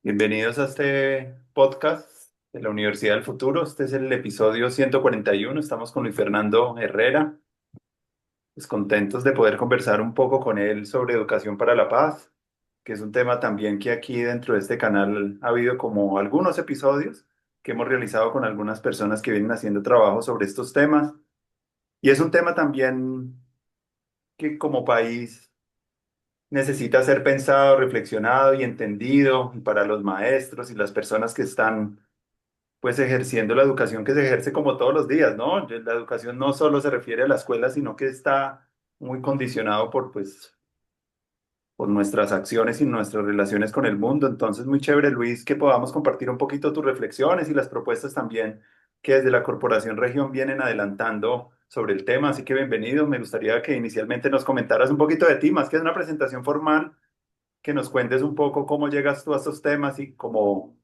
Bienvenidos a este podcast de la Universidad del Futuro. Este es el episodio 141. Estamos con Luis Fernando Herrera. Pues contentos de poder conversar un poco con él sobre educación para la paz, que es un tema también que aquí dentro de este canal ha habido como algunos episodios que hemos realizado con algunas personas que vienen haciendo trabajo sobre estos temas. Y es un tema también que como país necesita ser pensado, reflexionado y entendido, y para los maestros y las personas que están pues ejerciendo la educación que se ejerce como todos los días, ¿no? La educación no solo se refiere a la escuela, sino que está muy condicionado por nuestras acciones y nuestras relaciones con el mundo. Entonces, muy chévere, Luis, que podamos compartir un poquito tus reflexiones y las propuestas también que desde la Corporación Región vienen adelantando sobre el tema. Así que bienvenido. Me gustaría que inicialmente nos comentaras un poquito de ti, más que es una presentación formal, que nos cuentes un poco cómo llegas tú a estos temas y cómo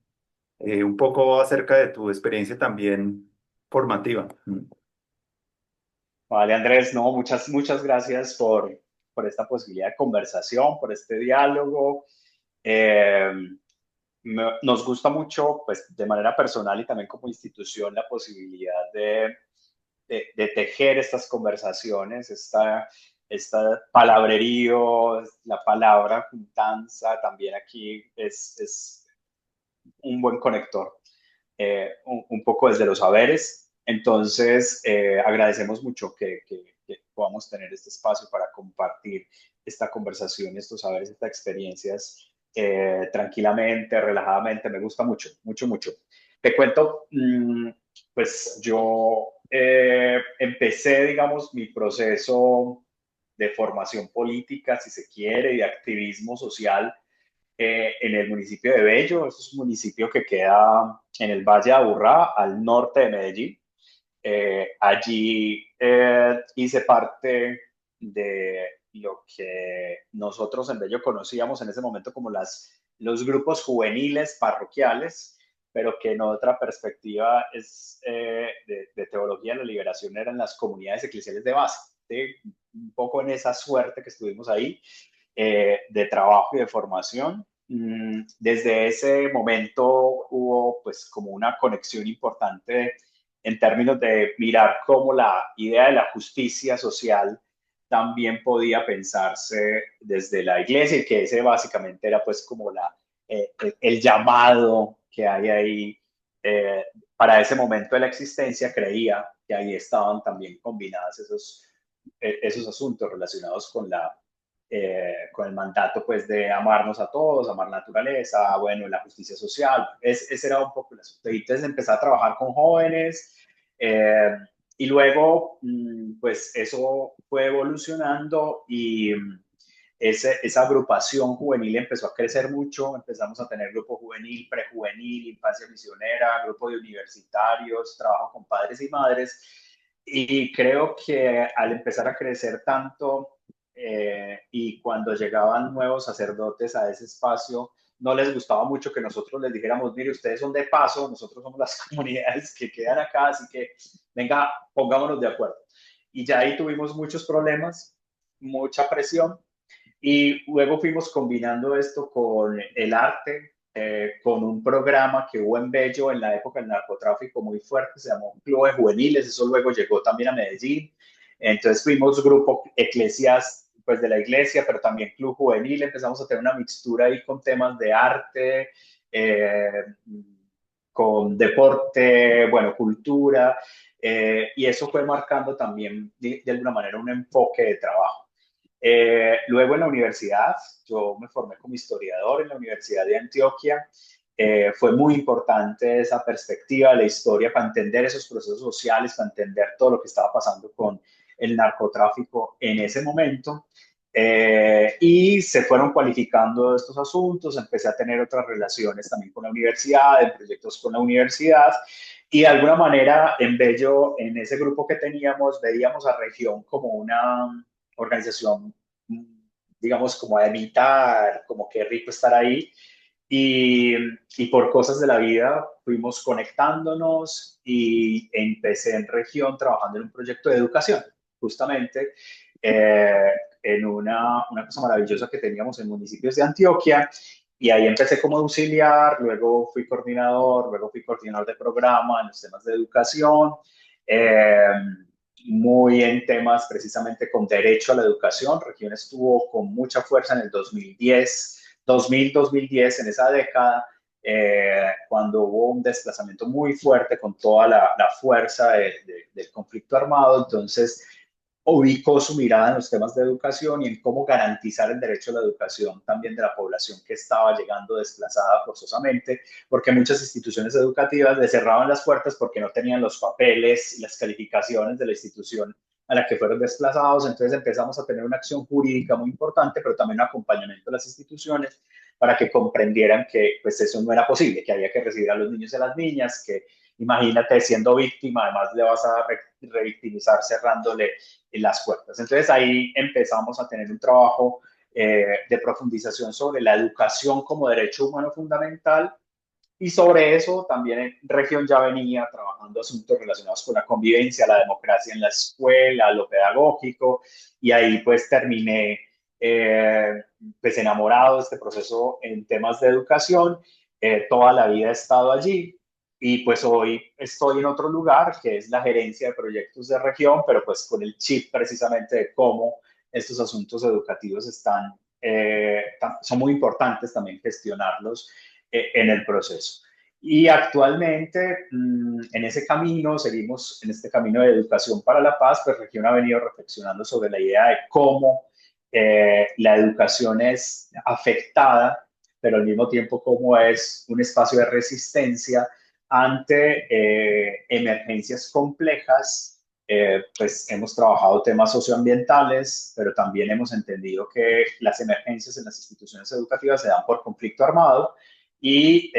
un poco acerca de tu experiencia también formativa. Vale, Andrés, no, muchas gracias por esta posibilidad de conversación, por este diálogo. Eh, Nos gusta mucho, pues, de manera personal y también como institución, la posibilidad de tejer estas conversaciones, esta palabrerío, la palabra juntanza, también aquí es un buen conector, un poco desde los saberes. Entonces, agradecemos mucho que podamos tener este espacio para compartir esta conversación, estos saberes, estas experiencias tranquilamente, relajadamente. Me gusta mucho, mucho, mucho. Te cuento, pues yo empecé, digamos, mi proceso de formación política, si se quiere, y de activismo social en el municipio de Bello. Este es un municipio que queda en el Valle de Aburrá, al norte de Medellín. Allí hice parte de lo que nosotros en Bello conocíamos en ese momento como los grupos juveniles parroquiales, pero que en otra perspectiva de teología de la liberación eran las comunidades eclesiales de base. ¿Sí? Un poco en esa suerte que estuvimos ahí de trabajo y de formación. Desde ese momento hubo pues como una conexión importante en términos de mirar cómo la idea de la justicia social también podía pensarse desde la iglesia y que ese básicamente era pues como el llamado que hay ahí para ese momento de la existencia. Creía que ahí estaban también combinadas esos asuntos relacionados con el mandato pues de amarnos a todos, amar la naturaleza, bueno, la justicia social. Ese era un poco el asunto. Y entonces empecé a trabajar con jóvenes y luego pues eso fue evolucionando y esa agrupación juvenil empezó a crecer mucho. Empezamos a tener grupo juvenil, prejuvenil, infancia misionera, grupo de universitarios, trabajo con padres y madres. Y creo que al empezar a crecer tanto y cuando llegaban nuevos sacerdotes a ese espacio, no les gustaba mucho que nosotros les dijéramos, mire, ustedes son de paso, nosotros somos las comunidades que quedan acá, así que venga, pongámonos de acuerdo. Y ya ahí tuvimos muchos problemas, mucha presión, y luego fuimos combinando esto con el arte, con un programa que hubo en Bello en la época del narcotráfico muy fuerte, se llamó Club de Juveniles. Eso luego llegó también a Medellín. Entonces fuimos grupo eclesias, pues de la iglesia, pero también Club Juvenil. Empezamos a tener una mixtura ahí con temas de arte, eh, con deporte, bueno, cultura, y eso fue marcando también de alguna manera un enfoque de trabajo. Luego en la universidad, yo me formé como historiador en la Universidad de Antioquia. Fue muy importante esa perspectiva de la historia para entender esos procesos sociales, para entender todo lo que estaba pasando con el narcotráfico en ese momento. Y se fueron cualificando estos asuntos, empecé a tener otras relaciones también con la universidad, en proyectos con la universidad, y de alguna manera en Bello, en ese grupo que teníamos, veíamos a Región como una organización, digamos, como a imitar, como qué rico estar ahí. Y, y por cosas de la vida fuimos conectándonos y empecé en Región trabajando en un proyecto de educación, justamente en una cosa maravillosa que teníamos en municipios de Antioquia. Y ahí empecé como auxiliar, luego fui coordinador de programa en los temas de educación, eh, muy en temas precisamente con derecho a la educación. Región estuvo con mucha fuerza en el 2010, en esa década, cuando hubo un desplazamiento muy fuerte con toda la fuerza del conflicto armado. Entonces, ubicó su mirada en los temas de educación y en cómo garantizar el derecho a la educación también de la población que estaba llegando desplazada forzosamente, porque muchas instituciones educativas le cerraban las puertas porque no tenían los papeles y las calificaciones de la institución a la que fueron desplazados. Entonces empezamos a tener una acción jurídica muy importante, pero también un acompañamiento a las instituciones para que comprendieran que pues eso no era posible, que había que recibir a los niños y a las niñas, que imagínate siendo víctima, además le vas a revictimizar cerrándole las puertas. Entonces ahí empezamos a tener un trabajo de profundización sobre la educación como derecho humano fundamental, y sobre eso también Región ya venía trabajando asuntos relacionados con la convivencia, la democracia en la escuela, lo pedagógico, y ahí pues terminé pues enamorado de este proceso en temas de educación. Toda la vida he estado allí y pues hoy estoy en otro lugar que es la gerencia de proyectos de región, pero pues con el chip precisamente de cómo estos asuntos educativos son muy importantes también gestionarlos en el proceso. Y actualmente en ese camino, seguimos en este camino de educación para la paz, pues Región ha venido reflexionando sobre la idea de cómo la educación es afectada, pero al mismo tiempo cómo es un espacio de resistencia ante emergencias complejas. Pues hemos trabajado temas socioambientales, pero también hemos entendido que las emergencias en las instituciones educativas se dan por conflicto armado, y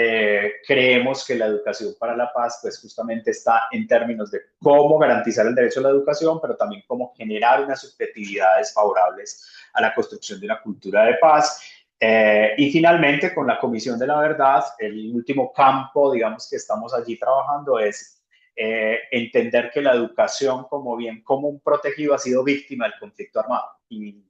creemos que la educación para la paz pues justamente está en términos de cómo garantizar el derecho a la educación, pero también cómo generar unas subjetividades favorables a la construcción de una cultura de paz. Y finalmente, con la Comisión de la Verdad, el último campo, digamos, que estamos allí trabajando es entender que la educación como bien común protegido ha sido víctima del conflicto armado. Y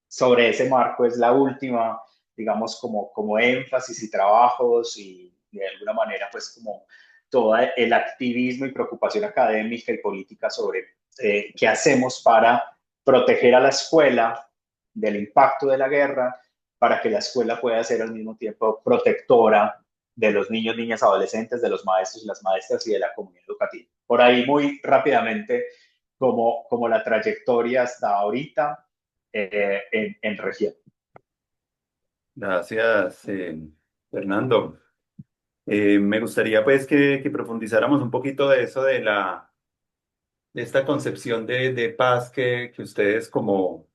sobre ese marco es la última, digamos, como énfasis y trabajos, y de alguna manera, pues como todo el activismo y preocupación académica y política sobre qué hacemos para proteger a la escuela del impacto de la guerra, para que la escuela pueda ser al mismo tiempo protectora de los niños, niñas, adolescentes, de los maestros y las maestras y de la comunidad educativa. Por ahí muy rápidamente, como la trayectoria hasta ahorita en región. Gracias, Fernando. Me gustaría pues que profundizáramos un poquito de eso de esta concepción de paz que ustedes como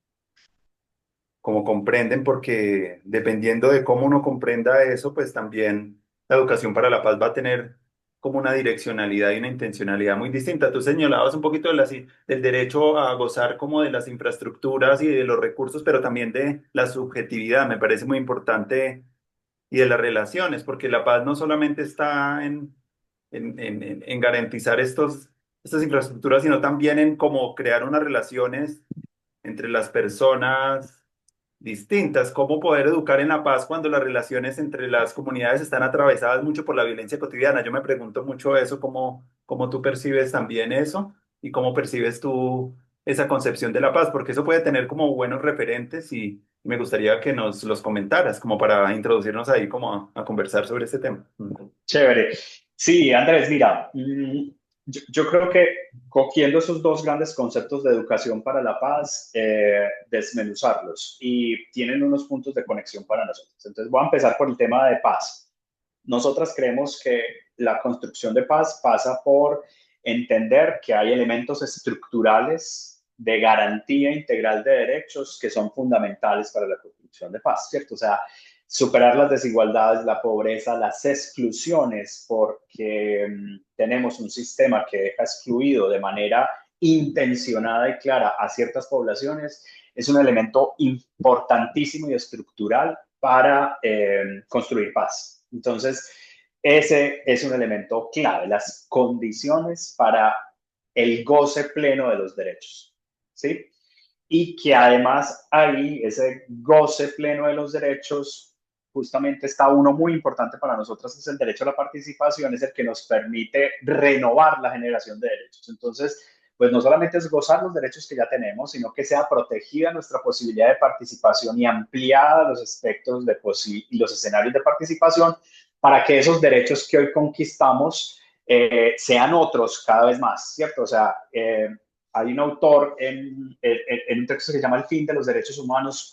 comprenden, porque dependiendo de cómo uno comprenda eso, pues también la educación para la paz va a tener como una direccionalidad y una intencionalidad muy distinta. Tú señalabas un poquito del derecho a gozar como de las infraestructuras y de los recursos, pero también de la subjetividad, me parece muy importante, y de las relaciones, porque la paz no solamente está en garantizar estas infraestructuras, sino también en cómo crear unas relaciones entre las personas distintas, cómo poder educar en la paz cuando las relaciones entre las comunidades están atravesadas mucho por la violencia cotidiana. Yo me pregunto mucho eso, cómo tú percibes también eso y cómo percibes tú esa concepción de la paz, porque eso puede tener como buenos referentes y me gustaría que nos los comentaras, como para introducirnos ahí como a conversar sobre este tema. Chévere. Sí, Andrés, mira, yo creo que cogiendo esos dos grandes conceptos de educación para la paz, desmenuzarlos, y tienen unos puntos de conexión para nosotros. Entonces voy a empezar por el tema de paz. Nosotras creemos que la construcción de paz pasa por entender que hay elementos estructurales de garantía integral de derechos que son fundamentales para la construcción de paz, ¿cierto? O sea, superar las desigualdades, la pobreza, las exclusiones, porque tenemos un sistema que deja excluido de manera intencionada y clara a ciertas poblaciones, es un elemento importantísimo y estructural para construir paz. Entonces, ese es un elemento clave, las condiciones para el goce pleno de los derechos, ¿sí? Y que además ahí ese goce pleno de los derechos justamente está uno muy importante para nosotros, es el derecho a la participación, es el que nos permite renovar la generación de derechos. Entonces, pues no solamente es gozar los derechos que ya tenemos, sino que sea protegida nuestra posibilidad de participación y ampliada los aspectos y los escenarios de participación para que esos derechos que hoy conquistamos sean otros cada vez más, ¿cierto? O sea, hay un autor en un texto que se llama El fin de los derechos humanos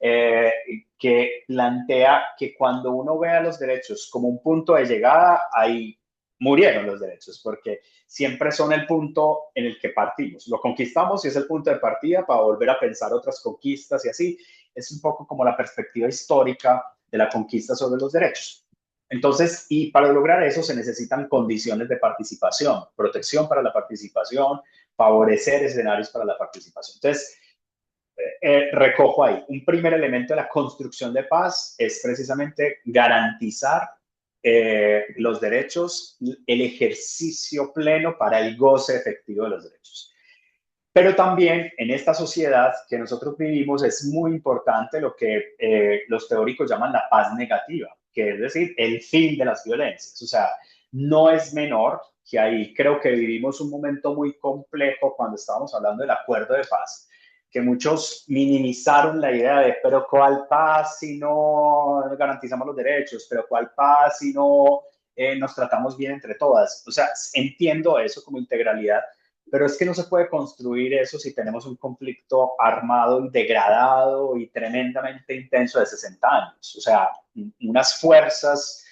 eh, que plantea que cuando uno ve a los derechos como un punto de llegada, ahí murieron los derechos, porque siempre son el punto en el que partimos. Lo conquistamos y es el punto de partida para volver a pensar otras conquistas y así. Es un poco como la perspectiva histórica de la conquista sobre los derechos. Entonces, y para lograr eso se necesitan condiciones de participación, protección para la participación, favorecer escenarios para la participación. Entonces, recojo ahí. Un primer elemento de la construcción de paz es precisamente garantizar los derechos, el ejercicio pleno para el goce efectivo de los derechos. Pero también en esta sociedad que nosotros vivimos es muy importante lo que los teóricos llaman la paz negativa, que es decir, el fin de las violencias. O sea, no es menor que ahí creo que vivimos un momento muy complejo cuando estábamos hablando del acuerdo de paz, que muchos minimizaron la idea de, pero ¿cuál paz si no garantizamos los derechos? ¿Pero cuál paz si no nos tratamos bien entre todas? O sea, entiendo eso como integralidad, pero es que no se puede construir eso si tenemos un conflicto armado y degradado y tremendamente intenso de 60 años. O sea, unas fuerzas,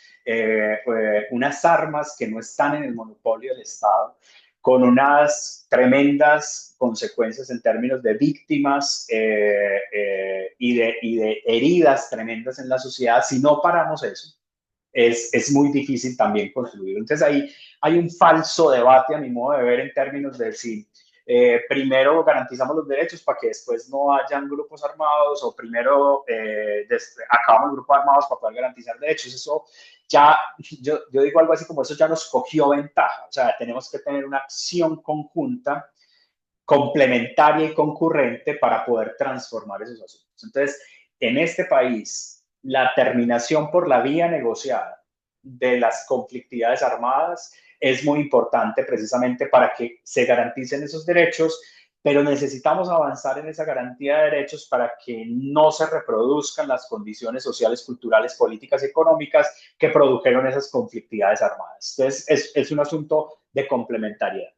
unas armas que no están en el monopolio del Estado, con unas tremendas consecuencias en términos de víctimas y de heridas tremendas en la sociedad. Si no paramos eso, es muy difícil también construir. Entonces ahí hay un falso debate a mi modo de ver en términos de si primero garantizamos los derechos para que después no hayan grupos armados o primero acabamos los grupos armados para poder garantizar derechos. Eso ya, yo digo algo así como eso ya nos cogió ventaja. O sea, tenemos que tener una acción conjunta, complementaria y concurrente para poder transformar esos asuntos. Entonces, en este país, la terminación por la vía negociada de las conflictividades armadas es muy importante precisamente para que se garanticen esos derechos, pero necesitamos avanzar en esa garantía de derechos para que no se reproduzcan las condiciones sociales, culturales, políticas y económicas que produjeron esas conflictividades armadas. Entonces, es un asunto de complementariedad.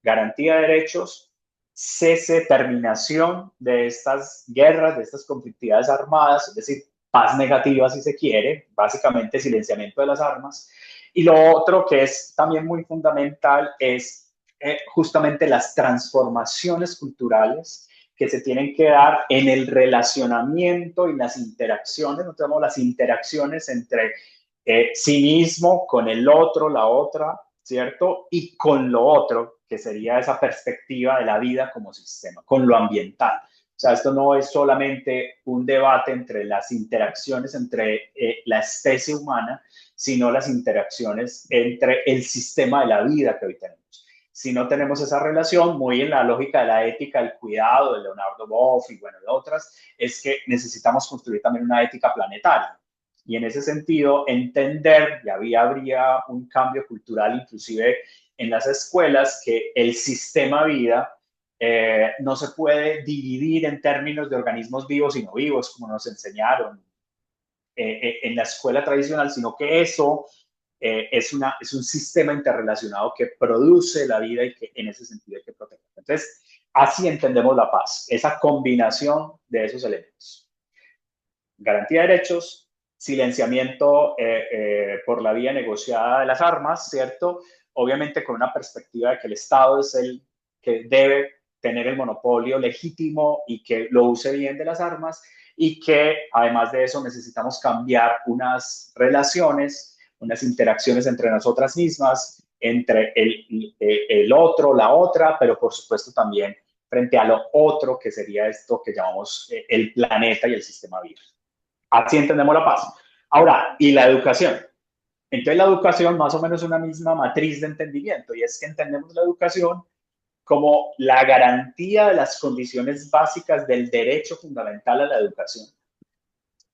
Garantía de derechos, cese, terminación de estas guerras, de estas conflictividades armadas, es decir, paz negativa si se quiere, básicamente silenciamiento de las armas. Y lo otro que es también muy fundamental es justamente las transformaciones culturales que se tienen que dar en el relacionamiento y las interacciones, no tenemos las interacciones entre sí mismo, con el otro, la otra, ¿cierto? Y con lo otro, que sería esa perspectiva de la vida como sistema, con lo ambiental. O sea, esto no es solamente un debate entre las interacciones entre la especie humana, sino las interacciones entre el sistema de la vida que hoy tenemos. Si no tenemos esa relación, muy en la lógica de la ética del cuidado de Leonardo Boff y bueno, de otras, es que necesitamos construir también una ética planetaria. Y en ese sentido, entender, y habría un cambio cultural inclusive en las escuelas, que el sistema vida no se puede dividir en términos de organismos vivos y no vivos, como nos enseñaron en la escuela tradicional, sino que eso es un sistema interrelacionado que produce la vida y que en ese sentido hay que proteger. Entonces, así entendemos la paz, esa combinación de esos elementos. Garantía de derechos, silenciamiento por la vía negociada de las armas, ¿cierto? Obviamente con una perspectiva de que el Estado es el que debe tener el monopolio legítimo y que lo use bien de las armas, y que además de eso necesitamos cambiar unas relaciones, unas interacciones entre nosotras mismas, entre el otro, la otra, pero por supuesto también frente a lo otro que sería esto que llamamos el planeta y el sistema vivo. Así entendemos la paz. Ahora, ¿y la educación? Entonces la educación más o menos es una misma matriz de entendimiento, y es que entendemos la educación como la garantía de las condiciones básicas del derecho fundamental a la educación.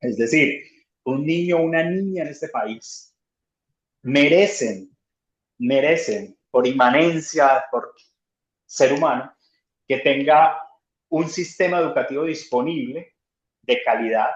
Es decir, un niño o una niña en este país merecen, merecen por inmanencia, por ser humano, que tenga un sistema educativo disponible de calidad,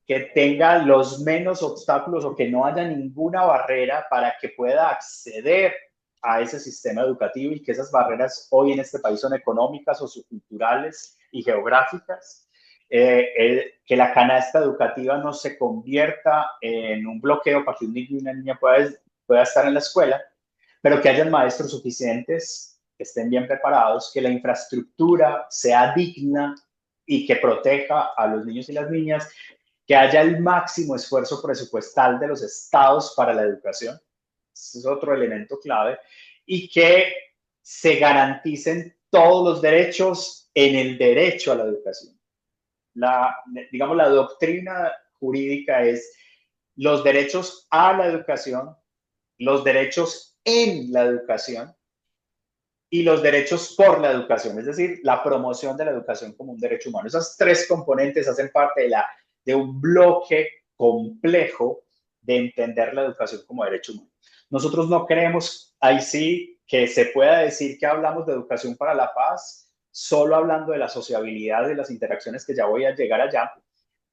que tenga los menos obstáculos o que no haya ninguna barrera para que pueda acceder a ese sistema educativo, y que esas barreras hoy en este país son económicas o socioculturales y geográficas. Que la canasta educativa no se convierta en un bloqueo para que un niño y una niña pueda estar en la escuela, pero que hayan maestros suficientes, que estén bien preparados, que la infraestructura sea digna y que proteja a los niños y las niñas, que haya el máximo esfuerzo presupuestal de los estados para la educación. Ese es otro elemento clave. Y que se garanticen todos los derechos en el derecho a la educación. Digamos, la doctrina jurídica es los derechos a la educación, los derechos en la educación y los derechos por la educación, es decir, la promoción de la educación como un derecho humano. Esas tres componentes hacen parte de un bloque complejo de entender la educación como derecho humano. Nosotros no creemos, ahí sí, que se pueda decir que hablamos de educación para la paz solo hablando de la sociabilidad, de las interacciones, que ya voy a llegar allá,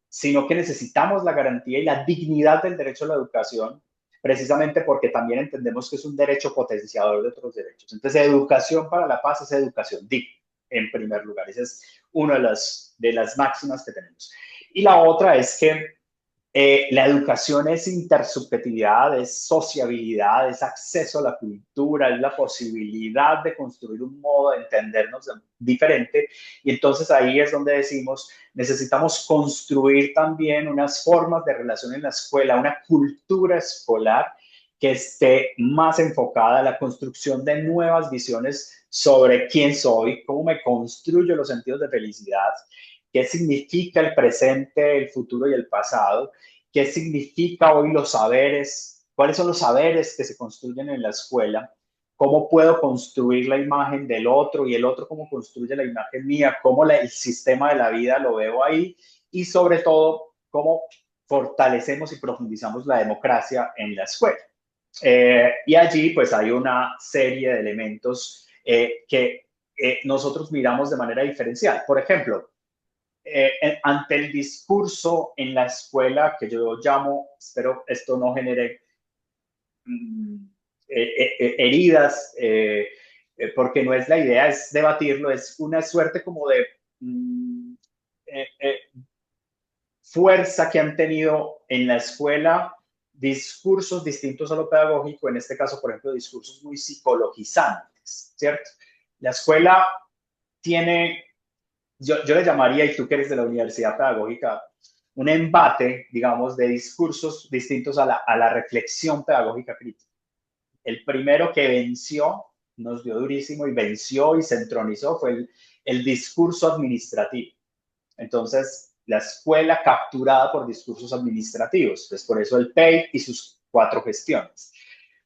sino que necesitamos la garantía y la dignidad del derecho a la educación, precisamente porque también entendemos que es un derecho potenciador de otros derechos. Entonces, educación para la paz es educación digna, en primer lugar. Esa es una de las máximas que tenemos. Y la otra es que la educación es intersubjetividad, es sociabilidad, es acceso a la cultura, es la posibilidad de construir un modo de entendernos diferente. Y entonces ahí es donde decimos, necesitamos construir también unas formas de relación en la escuela, una cultura escolar que esté más enfocada a la construcción de nuevas visiones sobre quién soy, cómo me construyo los sentidos de felicidad, qué significa el presente, el futuro y el pasado, qué significa hoy los saberes, cuáles son los saberes que se construyen en la escuela, cómo puedo construir la imagen del otro y el otro cómo construye la imagen mía, cómo el sistema de la vida lo veo ahí, y sobre todo cómo fortalecemos y profundizamos la democracia en la escuela. Y allí pues hay una serie de elementos que nosotros miramos de manera diferencial. Por ejemplo, ante el discurso en la escuela, que yo llamo, espero esto no genere heridas, porque no es la idea, es debatirlo, es una suerte como de eh, eh, fuerza que han tenido en la escuela discursos distintos a lo pedagógico, en este caso, por ejemplo, discursos muy psicologizantes, ¿cierto? La escuela tiene, yo le llamaría, y tú que eres de la universidad pedagógica, un embate, digamos, de discursos distintos a la reflexión pedagógica crítica. El primero que venció, nos dio durísimo y venció y se entronizó, fue el discurso administrativo. Entonces, la escuela capturada por discursos administrativos, pues por eso el PEI y sus 4 gestiones.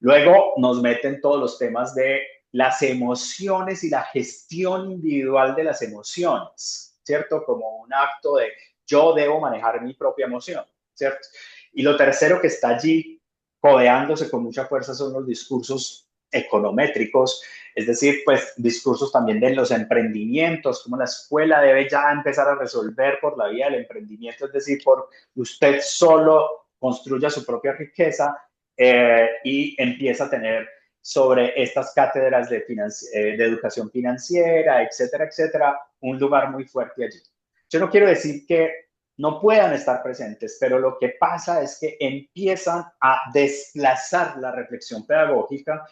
Luego nos meten todos los temas de las emociones y la gestión individual de las emociones, ¿cierto? Como un acto de yo debo manejar mi propia emoción, ¿cierto? Y lo tercero que está allí codeándose con mucha fuerza son los discursos econométricos, es decir, pues discursos también de los emprendimientos, como la escuela debe ya empezar a resolver por la vía del emprendimiento, es decir, por usted solo construya su propia riqueza, y empieza a tener sobre estas cátedras de educación financiera, etcétera, etcétera, un lugar muy fuerte allí. Yo no quiero decir que no puedan estar presentes, pero lo que pasa es que empiezan a desplazar la reflexión pedagógica,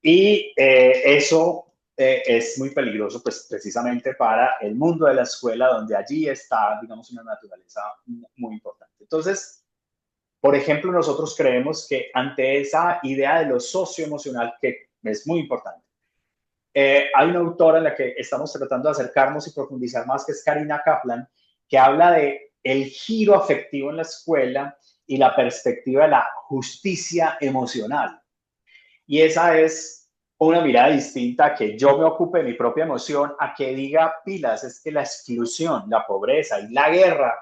y eso es muy peligroso, pues precisamente para el mundo de la escuela, donde allí está, digamos, una naturaleza muy importante. Entonces, por ejemplo, nosotros creemos que ante esa idea de lo socioemocional, que es muy importante, hay una autora en la que estamos tratando de acercarnos y profundizar más, que es Karina Kaplan, que habla de el giro afectivo en la escuela y la perspectiva de la justicia emocional. Y esa es una mirada distinta a que yo me ocupe de mi propia emoción, a que diga pilas, es que la exclusión, la pobreza y la guerra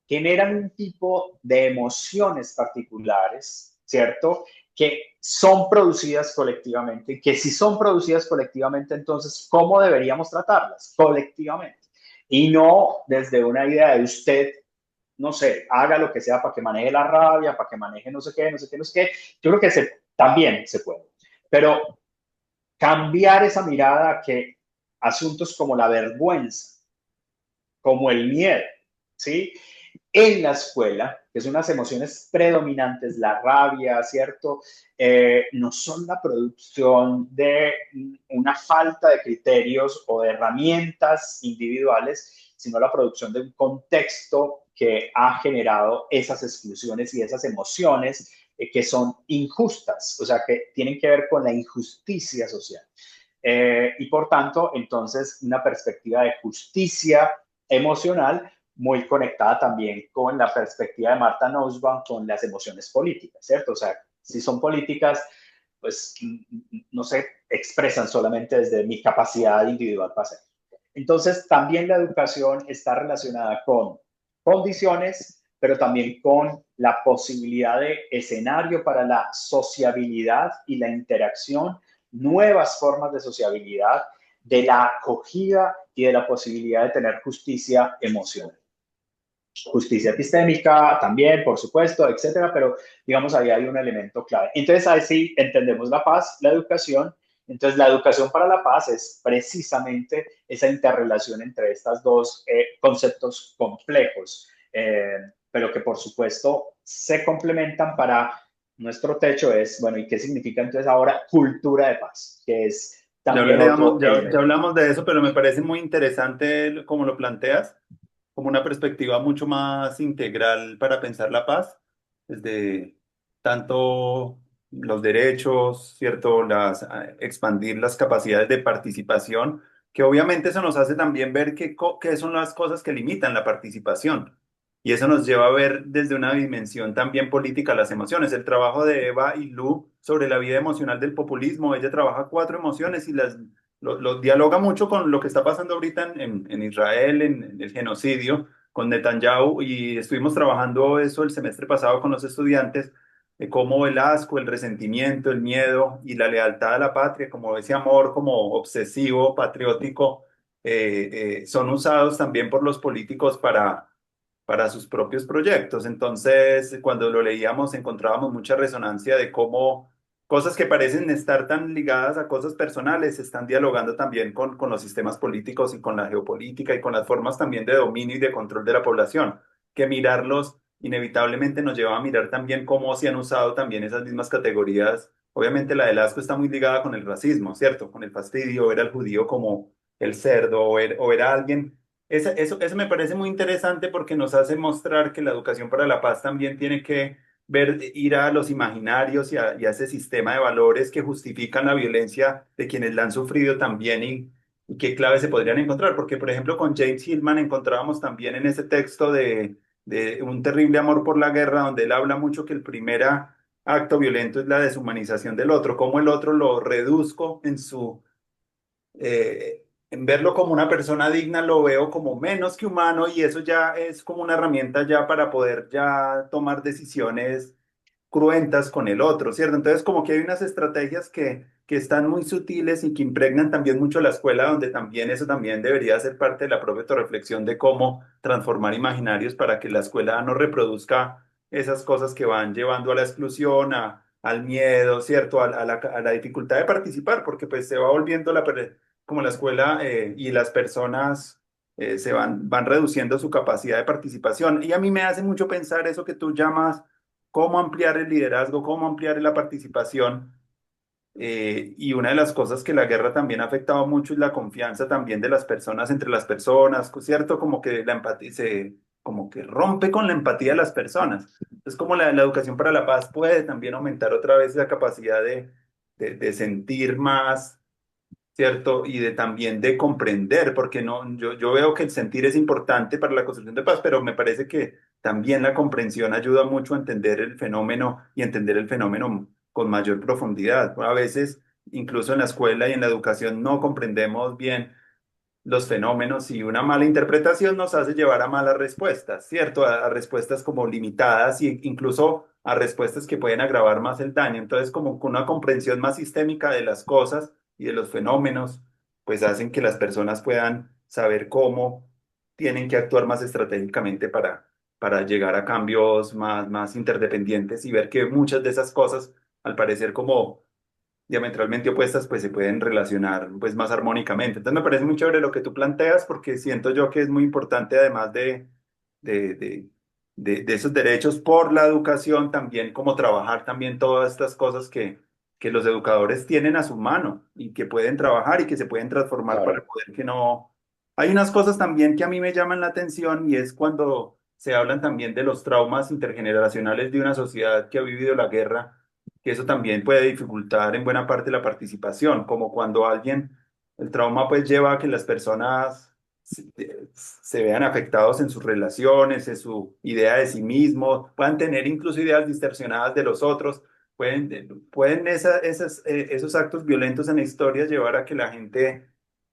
generan un tipo de emociones particulares, ¿cierto? Que son producidas colectivamente, y que si son producidas colectivamente, entonces, ¿cómo deberíamos tratarlas? Colectivamente. Y no desde una idea de usted, no sé, haga lo que sea para que maneje la rabia, para que maneje no sé qué, no sé qué, no sé qué. Yo creo que también se puede. Pero cambiar esa mirada a que asuntos como la vergüenza, como el miedo, ¿sí? En la escuela, que son unas emociones predominantes, la rabia, ¿cierto? No son la producción de una falta de criterios o de herramientas individuales, sino la producción de un contexto que ha generado esas exclusiones y esas emociones que son injustas, o sea, que tienen que ver con la injusticia social. Y por tanto, entonces, una perspectiva de justicia emocional muy conectada también con la perspectiva de Martha Nussbaum con las emociones políticas, ¿cierto? O sea, si son políticas, pues no se expresan solamente desde mi capacidad individual para hacer. Entonces, también la educación está relacionada con condiciones, pero también con la posibilidad de escenario para la sociabilidad y la interacción, nuevas formas de sociabilidad, de la acogida y de la posibilidad de tener justicia emocional. Justicia epistémica también, por supuesto, etcétera, pero digamos ahí hay un elemento clave. Entonces, ahí sí entendemos la paz, la educación. Entonces, la educación para la paz es precisamente esa interrelación entre estos dos conceptos complejos, pero que por supuesto se complementan para nuestro techo es, bueno, ¿y qué significa entonces ahora cultura de paz? Que es Ya también hablaríamos, otro ya elemento. hablamos de eso, pero me parece muy interesante como lo planteas, como una perspectiva mucho más integral para pensar la paz, desde tanto los derechos, ¿cierto? Expandir las capacidades de participación, que obviamente eso nos hace también ver qué son las cosas que limitan la participación. Y eso nos lleva a ver desde una dimensión también política las emociones. El trabajo de Eva y Lu sobre la vida emocional del populismo, ella trabaja cuatro emociones y lo dialoga mucho con lo que está pasando ahorita en Israel, en el genocidio, con Netanyahu, y estuvimos trabajando eso el semestre pasado con los estudiantes, de cómo el asco, el resentimiento, el miedo y la lealtad a la patria, como ese amor como obsesivo, patriótico, son usados también por los políticos para sus propios proyectos. Entonces, cuando lo leíamos, encontrábamos mucha resonancia de cómo cosas que parecen estar tan ligadas a cosas personales están dialogando también con los sistemas políticos y con la geopolítica y con las formas también de dominio y de control de la población, que mirarlos inevitablemente nos lleva a mirar también cómo se han usado también esas mismas categorías. Obviamente la del asco está muy ligada con el racismo, ¿cierto? Con el fastidio, ver al judío como el cerdo o ver a alguien eso me parece muy interesante porque nos hace mostrar que la educación para la paz también tiene que ver, ir a los imaginarios y a ese sistema de valores que justifican la violencia de quienes la han sufrido también y qué claves se podrían encontrar. Porque, por ejemplo, con James Hillman encontrábamos también en ese texto de Un terrible amor por la guerra, donde él habla mucho que el primer acto violento es la deshumanización del otro, cómo el otro lo reduzco en verlo como una persona digna, lo veo como menos que humano y eso ya es como una herramienta ya para poder ya tomar decisiones cruentas con el otro, ¿cierto? Entonces como que hay unas estrategias que están muy sutiles y que impregnan también mucho la escuela, donde también eso también debería ser parte de la propia autorreflexión de cómo transformar imaginarios para que la escuela no reproduzca esas cosas que van llevando a la exclusión, al miedo, ¿cierto? A la dificultad de participar, porque pues se va volviendo como la escuela y las personas van reduciendo su capacidad de participación. Y a mí me hace mucho pensar eso que tú llamas cómo ampliar el liderazgo, cómo ampliar la participación. Y una de las cosas que la guerra también ha afectado mucho es la confianza también de las personas entre las personas, ¿cierto? Como que la empatía como que rompe con la empatía de las personas. Entonces, como la educación para la paz puede también aumentar otra vez la capacidad de sentir más, ¿cierto? Y de también de comprender, porque no, yo veo que el sentir es importante para la construcción de paz, pero me parece que también la comprensión ayuda mucho a entender el fenómeno y entender el fenómeno con mayor profundidad. A veces, incluso en la escuela y en la educación, no comprendemos bien los fenómenos y una mala interpretación nos hace llevar a malas respuestas, ¿cierto? A respuestas como limitadas e incluso a respuestas que pueden agravar más el daño. Entonces, como con una comprensión más sistémica de las cosas y de los fenómenos, pues hacen que las personas puedan saber cómo tienen que actuar más estratégicamente para llegar a cambios más interdependientes y ver que muchas de esas cosas, al parecer como diametralmente opuestas, pues se pueden relacionar pues más armónicamente. Entonces me parece muy chévere lo que tú planteas porque siento yo que es muy importante además de, de, de esos derechos por la educación, también como trabajar también todas estas cosas que los educadores tienen a su mano y que pueden trabajar y que se pueden transformar para Claro, poder que no... Hay unas cosas también que a mí me llaman la atención y es cuando se hablan también de los traumas intergeneracionales de una sociedad que ha vivido la guerra, que eso también puede dificultar en buena parte la participación, como cuando alguien, el trauma pues lleva a que las personas se vean afectados en sus relaciones, en su idea de sí mismo, puedan tener incluso ideas distorsionadas de los otros, pueden esos actos violentos en la historia llevar a que la gente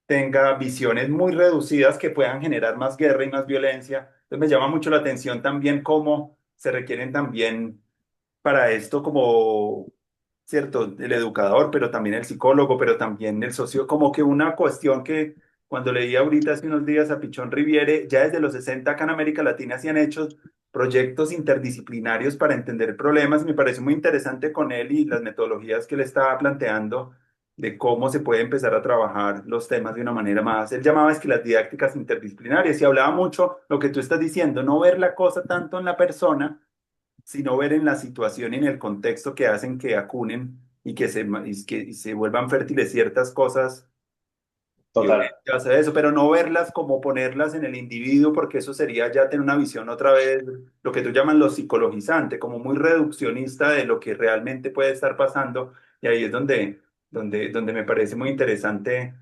tenga visiones muy reducidas que puedan generar más guerra y más violencia. Entonces me llama mucho la atención también cómo se requieren también para esto como, cierto, el educador, pero también el psicólogo, pero también el socio, como que una cuestión que cuando leí ahorita hace unos días a Pichón Riviere, ya desde los 60 acá en América Latina se han hecho proyectos interdisciplinarios para entender problemas. Me pareció muy interesante con él y las metodologías que él estaba planteando de cómo se puede empezar a trabajar los temas de una manera más. Él llamaba es que las didácticas interdisciplinarias y hablaba mucho lo que tú estás diciendo, no ver la cosa tanto en la persona, sino ver en la situación y en el contexto que hacen que acunen y que se vuelvan fértiles ciertas cosas total. violentas, eso, pero no verlas como ponerlas en el individuo, porque eso sería ya tener una visión otra vez, lo que tú llaman lo psicologizante, como muy reduccionista de lo que realmente puede estar pasando, y ahí es donde me parece muy interesante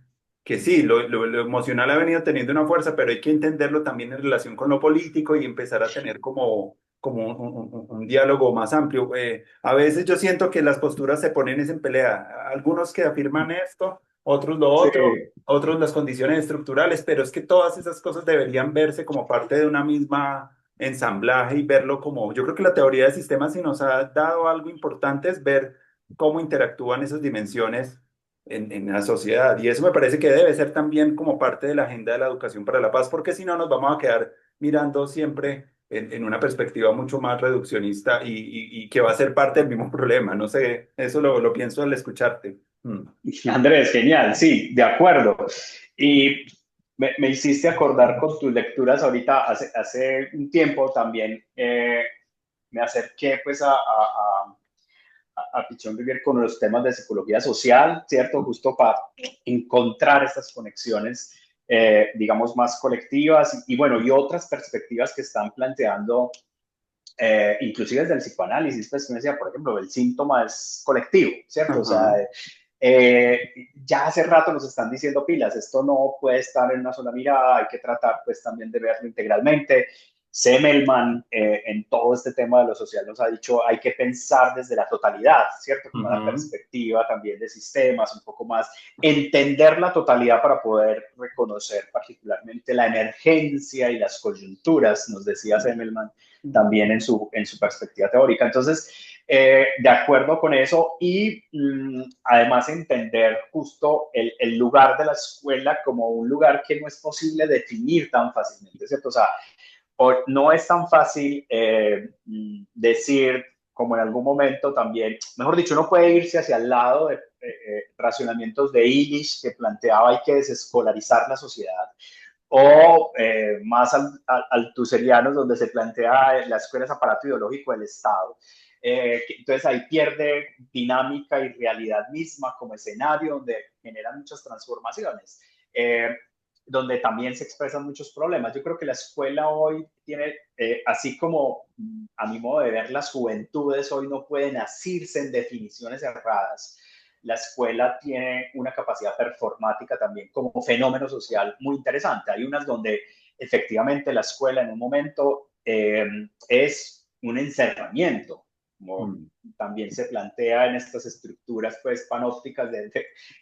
que sí, lo emocional ha venido teniendo una fuerza, pero hay que entenderlo también en relación con lo político y empezar a tener como un diálogo más amplio. A veces yo siento que las posturas se ponen es en pelea, algunos que afirman esto, otros lo Sí, otro, otros las condiciones estructurales, pero es que todas esas cosas deberían verse como parte de una misma ensamblaje y verlo como, yo creo que la teoría de sistemas si nos ha dado algo importante es ver cómo interactúan esas dimensiones en la sociedad. Y eso me parece que debe ser también como parte de la agenda de la educación para la paz, porque si no nos vamos a quedar mirando siempre en una perspectiva mucho más reduccionista y que va a ser parte del mismo problema. No sé, eso lo pienso al escucharte. Mm. Andrés, genial, sí, de acuerdo. Y me hiciste acordar con tus lecturas ahorita, hace un tiempo también me acerqué pues a Pichón Vivir con los temas de psicología social, ¿cierto? Justo para encontrar estas conexiones, digamos, más colectivas y bueno, y otras perspectivas que están planteando, inclusive desde el psicoanálisis, pues me decía, por ejemplo, el síntoma es colectivo, ¿cierto? O sea, Ajá. ya hace rato nos están diciendo pilas, esto no puede estar en una sola mirada, hay que tratar pues también de verlo integralmente. Semmelman, en todo este tema de lo social, nos ha dicho hay que pensar desde la totalidad, ¿cierto? Como una Ujú, perspectiva también de sistemas, un poco más, entender la totalidad para poder reconocer particularmente la emergencia y las coyunturas, nos decía Semmelman también en su perspectiva teórica. Entonces, de acuerdo con eso y además entender justo el lugar de la escuela como un lugar que no es posible definir tan fácilmente, ¿cierto? O sea, no es tan fácil decir como en algún momento también, mejor dicho, uno puede irse hacia el lado de racionamientos de Illich que planteaba hay que desescolarizar la sociedad o más altuserianos donde se plantea la escuela es aparato ideológico del Estado. Entonces ahí pierde dinámica y realidad misma como escenario donde generan muchas transformaciones, donde también se expresan muchos problemas. Yo creo que la escuela hoy tiene, así como a mi modo de ver, las juventudes hoy no pueden asirse en definiciones cerradas. La escuela tiene una capacidad performática también como fenómeno social muy interesante. Hay unas donde efectivamente la escuela en un momento es un encerramiento, como mm, también se plantea en estas estructuras pues panópticas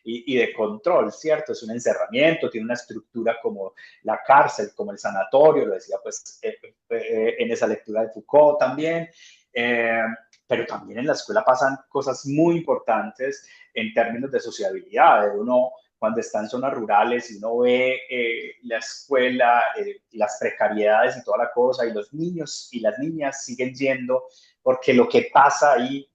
y de control, ¿cierto? Es un encerramiento, tiene una estructura como la cárcel, como el sanatorio, lo decía pues en esa lectura de Foucault también. Eh, pero también en la escuela pasan cosas muy importantes en términos de sociabilidad, de uno cuando está en zonas rurales y uno ve la escuela, las precariedades y toda la cosa, y los niños y las niñas siguen yendo, porque lo que pasa ahí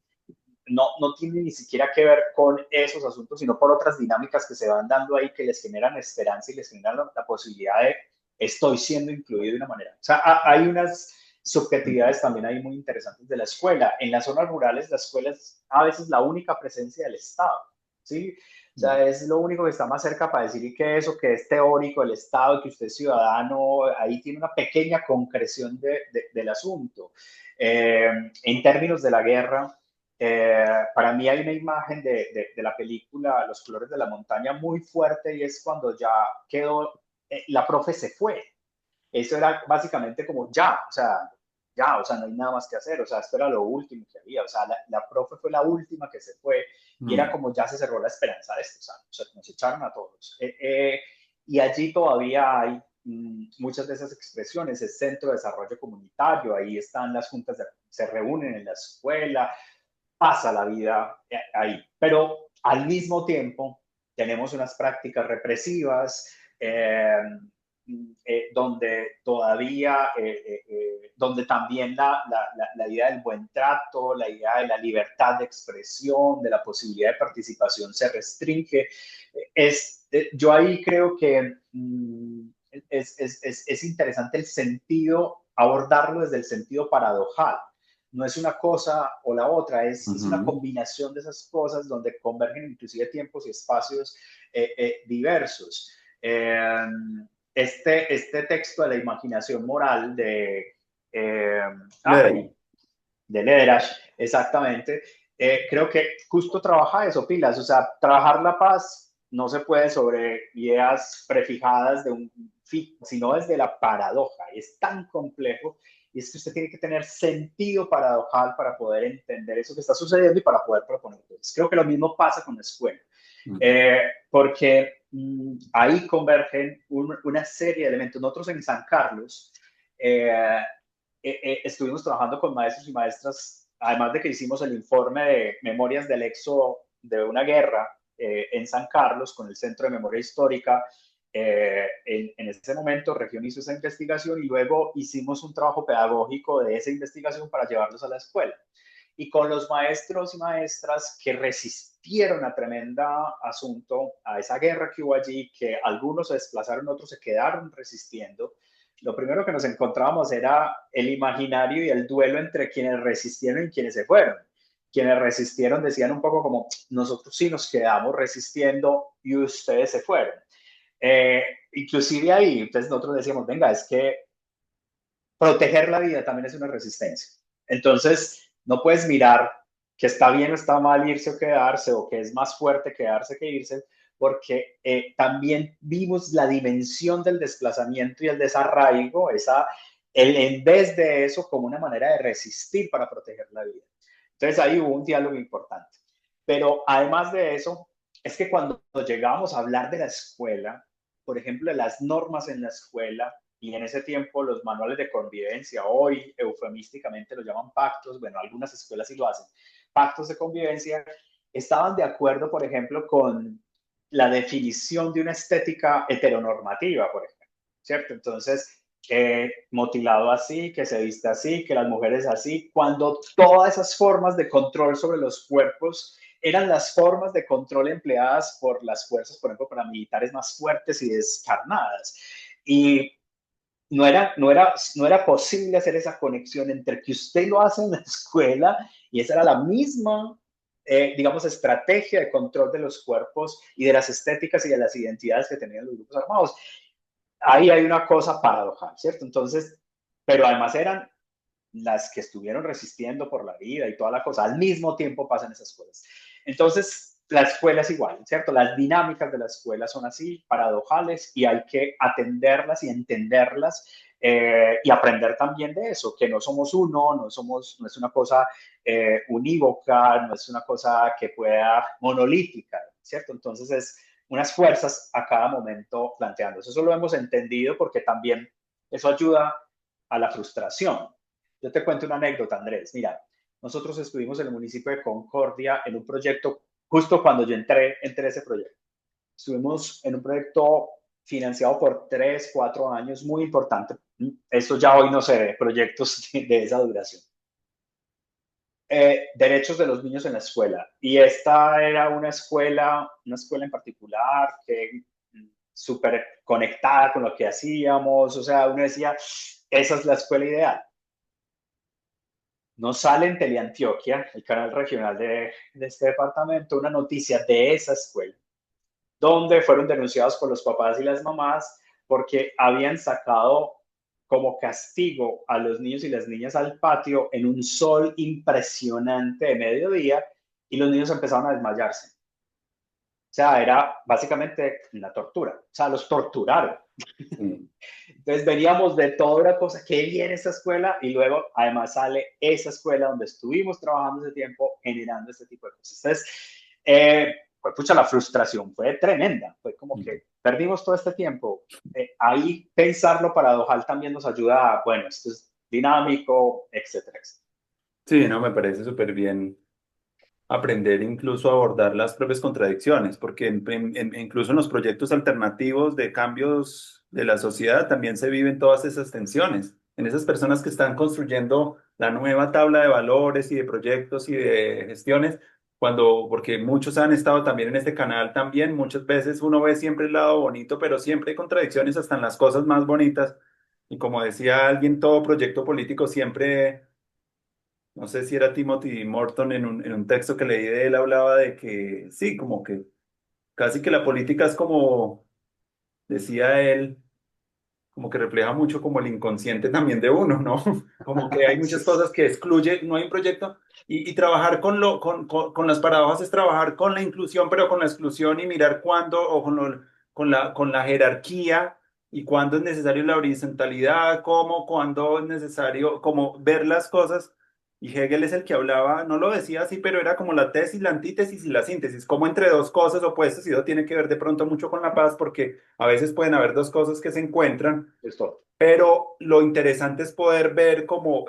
no tiene ni siquiera que ver con esos asuntos, sino por otras dinámicas que se van dando ahí que les generan esperanza y les generan la posibilidad de estoy siendo incluido de una manera. O sea, hay unas subjetividades también ahí muy interesantes de la escuela. En las zonas rurales, la escuela es a veces la única presencia del Estado, ¿sí? O mm, sea, es lo único que está más cerca para decir que eso, que es teórico, el Estado, que usted es ciudadano, ahí tiene una pequeña concreción del asunto. En términos de la guerra, para mí hay una imagen de la película Los colores de la montaña muy fuerte y es cuando ya quedó, la profe se fue. Eso era básicamente como ya, o sea, no hay nada más que hacer, o sea, esto era lo último que había, o sea, la profe fue la última que se fue y era mm, como ya se cerró la esperanza de esto, o sea, nos echaron a todos. Y allí todavía hay muchas de esas expresiones, el centro de desarrollo comunitario, ahí están las juntas, se reúnen en la escuela, pasa la vida ahí. Pero al mismo tiempo tenemos unas prácticas represivas donde todavía, donde también la idea del buen trato, la idea de la libertad de expresión, de la posibilidad de participación se restringe. Yo ahí creo que es interesante el sentido, abordarlo desde el sentido paradojal. No es una cosa o la otra, es una ujú. combinación de esas cosas donde convergen inclusive tiempos y espacios diversos. Este texto de la imaginación moral eh, Lederer. ay, de Lederach, exactamente, creo que justo trabaja eso, pilas, o sea, trabajar la paz no se puede sobre ideas prefijadas de un fin, sino desde la paradoja, y es tan complejo, y es que usted tiene que tener sentido paradojal para poder entender eso que está sucediendo y para poder proponer cosas. Creo que lo mismo pasa con la escuela, Ujú, porque ahí convergen una serie de elementos. Nosotros en San Carlos, eh, estuvimos trabajando con maestros y maestras, además de que hicimos el informe de memorias del éxodo de una guerra en San Carlos con el Centro de Memoria Histórica. En ese momento, Región hizo esa investigación y luego hicimos un trabajo pedagógico de esa investigación para llevarlos a la escuela. Y con los maestros y maestras que resistieron a tremenda asunto, a esa guerra que hubo allí, que algunos se desplazaron, otros se quedaron resistiendo, lo primero que nos encontrábamos era el imaginario y el duelo entre quienes resistieron y quienes se fueron. Quienes resistieron decían un poco como, nosotros sí nos quedamos resistiendo y ustedes se fueron. Inclusive ahí, entonces nosotros decíamos, venga, es que proteger la vida también es una resistencia. Entonces, no puedes mirar que está bien o está mal irse o quedarse, o que es más fuerte quedarse que irse, porque también vimos la dimensión del desplazamiento y el desarraigo, en vez de eso, como una manera de resistir para proteger la vida. Entonces ahí hubo un diálogo importante. Pero además de eso, es que cuando llegamos a hablar de la escuela, por ejemplo, de las normas en la escuela, y en ese tiempo los manuales de convivencia, hoy eufemísticamente lo llaman pactos, bueno, algunas escuelas sí lo hacen, pactos de convivencia, estaban de acuerdo, por ejemplo, con la definición de una estética heteronormativa, por ejemplo, ¿cierto? Entonces, motilado así, que se viste así, que las mujeres así, cuando todas esas formas de control sobre los cuerpos eran las formas de control empleadas por las fuerzas, por ejemplo, paramilitares más fuertes y descarnadas. Y no era posible hacer esa conexión entre que usted lo hace en la escuela y esa era la misma, digamos, estrategia de control de los cuerpos y de las estéticas y de las identidades que tenían los grupos armados. Ahí hay una cosa paradojal, ¿cierto? Entonces, pero además eran las que estuvieron resistiendo por la vida y toda la cosa, al mismo tiempo pasan esas cosas. Entonces, la escuela es igual, ¿cierto? Las dinámicas de la escuela son así, paradojales, y hay que atenderlas y entenderlas y aprender también de eso, que no somos uno, no es una cosa unívoca, no es una cosa que pueda monolítica, ¿cierto? Entonces es unas fuerzas a cada momento planteándose. Eso lo hemos entendido porque también eso ayuda a la frustración. Yo te cuento una anécdota, Andrés. Mira, nosotros estuvimos en el municipio de Concordia en un proyecto, justo cuando yo entré a ese proyecto. Estuvimos en un proyecto financiado por 3, 4 años, muy importante. Esto ya hoy no se ve, proyectos de esa duración. Derechos de los niños en la escuela. Y esta era una escuela en particular que súper conectada con lo que hacíamos. O sea, uno decía, esa es la escuela ideal. Nos sale en Teleantioquia, el canal regional de este departamento, una noticia de esa escuela, donde fueron denunciados por los papás y las mamás porque habían sacado como castigo a los niños y las niñas al patio en un sol impresionante de mediodía y los niños empezaron a desmayarse. O sea, era básicamente una tortura. O sea, los torturaron. Sí. Entonces veníamos de toda una cosa, qué bien esa escuela, y luego además sale esa escuela donde estuvimos trabajando ese tiempo generando este tipo de cosas. Entonces, pues pucha, la frustración fue tremenda, fue como que perdimos todo este tiempo. Ahí pensarlo paradojal también nos ayuda a, bueno, esto es dinámico, etcétera, etcétera. Sí, no, me parece súper bien aprender incluso a abordar las propias contradicciones, porque incluso en los proyectos alternativos de cambios de la sociedad también se viven todas esas tensiones. En esas personas que están construyendo la nueva tabla de valores y de proyectos y de gestiones, porque muchos han estado también en este canal también, muchas veces uno ve siempre el lado bonito, pero siempre hay contradicciones hasta en las cosas más bonitas. Y como decía alguien, todo proyecto político siempre, no sé si era Timothy Morton en un texto que leí de él, hablaba de que sí, como que casi que la política es como, decía él, como que refleja mucho como el inconsciente también de uno, ¿no? Como que hay Sí, muchas cosas que excluye, no hay un proyecto, y trabajar con las paradojas es trabajar con la inclusión, pero con la exclusión y mirar cuándo, o con la jerarquía, y cuándo es necesario la horizontalidad, cómo, cuándo es necesario, como ver las cosas. Y Hegel es el que hablaba, no lo decía así, pero era como la tesis, la antítesis y la síntesis, como entre dos cosas opuestas, y eso tiene que ver de pronto mucho con la paz, porque a veces pueden haber dos cosas que se encuentran, esto. pero lo interesante es poder ver como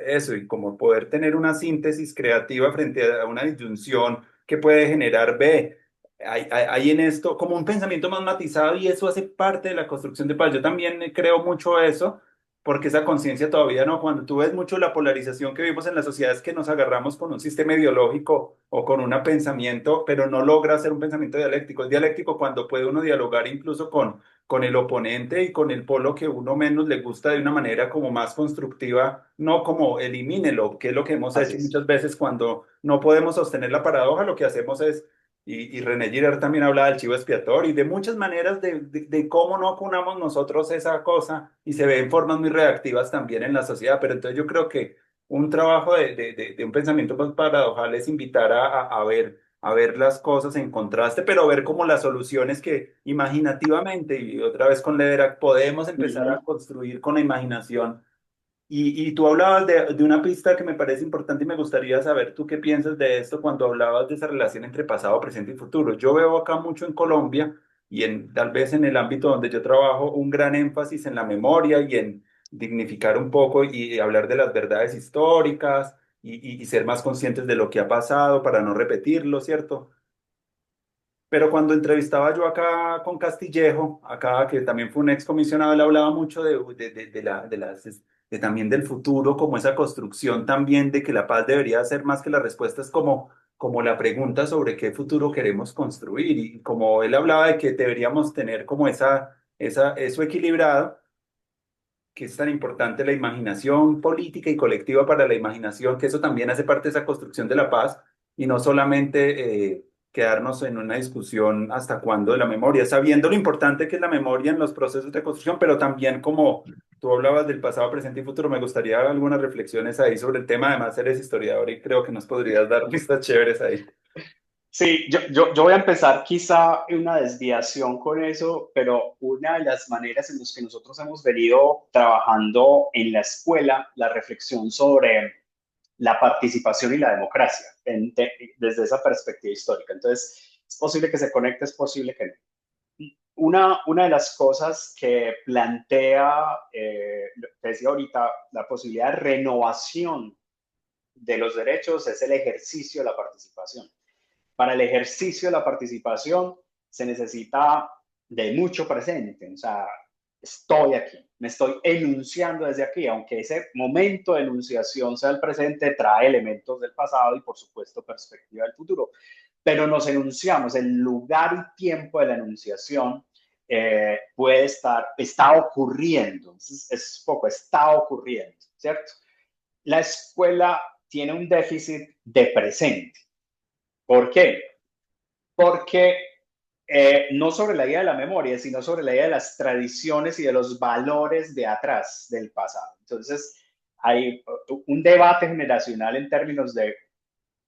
eso, y como poder tener una síntesis creativa frente a una disyunción que puede generar, hay en esto como un pensamiento más matizado, y eso hace parte de la construcción de paz. Yo también creo mucho eso, porque esa conciencia todavía no, cuando tú ves mucho la polarización que vivimos en la sociedad, es que nos agarramos con un sistema ideológico o con un pensamiento, pero no logra ser un pensamiento dialéctico. Es dialéctico cuando puede uno dialogar incluso con el oponente y con el polo que uno menos le gusta, de una manera como más constructiva, no como elimínelo, que es lo que hemos Así hecho es. muchas veces cuando no podemos sostener la paradoja. Lo que hacemos es, y René Girard también hablaba del chivo expiatorio y de muchas maneras de cómo no acunamos nosotros esa cosa, y se ve en formas muy reactivas también en la sociedad. Pero entonces yo creo que un trabajo de un pensamiento más paradojal es invitar a ver las cosas en contraste, pero ver como las soluciones que imaginativamente, y otra vez con Lederach, podemos Uh empezar a -huh. construir con la imaginación. Y tú hablabas de una pista que me parece importante, y me gustaría saber tú qué piensas de esto cuando hablabas de esa relación entre pasado, presente y futuro. Yo veo acá mucho en Colombia, y tal vez en el ámbito donde yo trabajo, un gran énfasis en la memoria y en dignificar un poco y hablar de las verdades históricas, y ser más conscientes de lo que ha pasado para no repetirlo, ¿cierto? Pero cuando entrevistaba yo acá con Castillejo, acá que también fue un excomisionado, él hablaba mucho de también del futuro, como esa construcción también de que la paz debería ser más que las respuestas, como la pregunta sobre qué futuro queremos construir. Y como él hablaba de que deberíamos tener como eso equilibrado, que es tan importante la imaginación política y colectiva para la imaginación, que eso también hace parte de esa construcción de la paz, y no solamente quedarnos en una discusión hasta cuándo de la memoria, sabiendo lo importante que es la memoria en los procesos de construcción, pero también como tú hablabas del pasado, presente y futuro, me gustaría algunas reflexiones ahí sobre el tema. Además, eres historiador y creo que nos podrías dar pistas chéveres ahí. Sí, yo voy a empezar quizá una desviación con eso, pero una de las maneras en las que nosotros hemos venido trabajando en la escuela, la reflexión sobre la participación y la democracia desde esa perspectiva histórica. Entonces, es posible que se conecte, es posible que no. Una de las cosas que plantea, lo que decía ahorita, la posibilidad de renovación de los derechos es el ejercicio de la participación. Para el ejercicio de la participación se necesita de mucho presente, o sea, estoy aquí, me estoy enunciando desde aquí, aunque ese momento de enunciación sea el presente, trae elementos del pasado y por supuesto perspectiva del futuro, pero nos enunciamos, el lugar y tiempo de la enunciación puede estar, está ocurriendo, es poco, está ocurriendo, ¿cierto? La escuela tiene un déficit de presente. ¿Por qué? Porque no sobre la idea de la memoria, sino sobre la idea de las tradiciones y de los valores de atrás, del pasado. Entonces, hay un debate generacional en términos de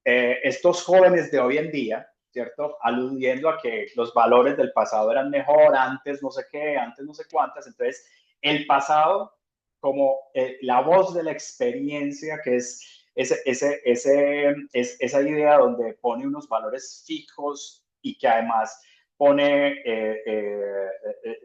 estos jóvenes de hoy en día, ¿cierto? Aludiendo a que los valores del pasado eran mejor, antes no sé qué, antes no sé cuántas. Entonces, el pasado como la voz de la experiencia, que es esa idea donde pone unos valores fijos y que además pone,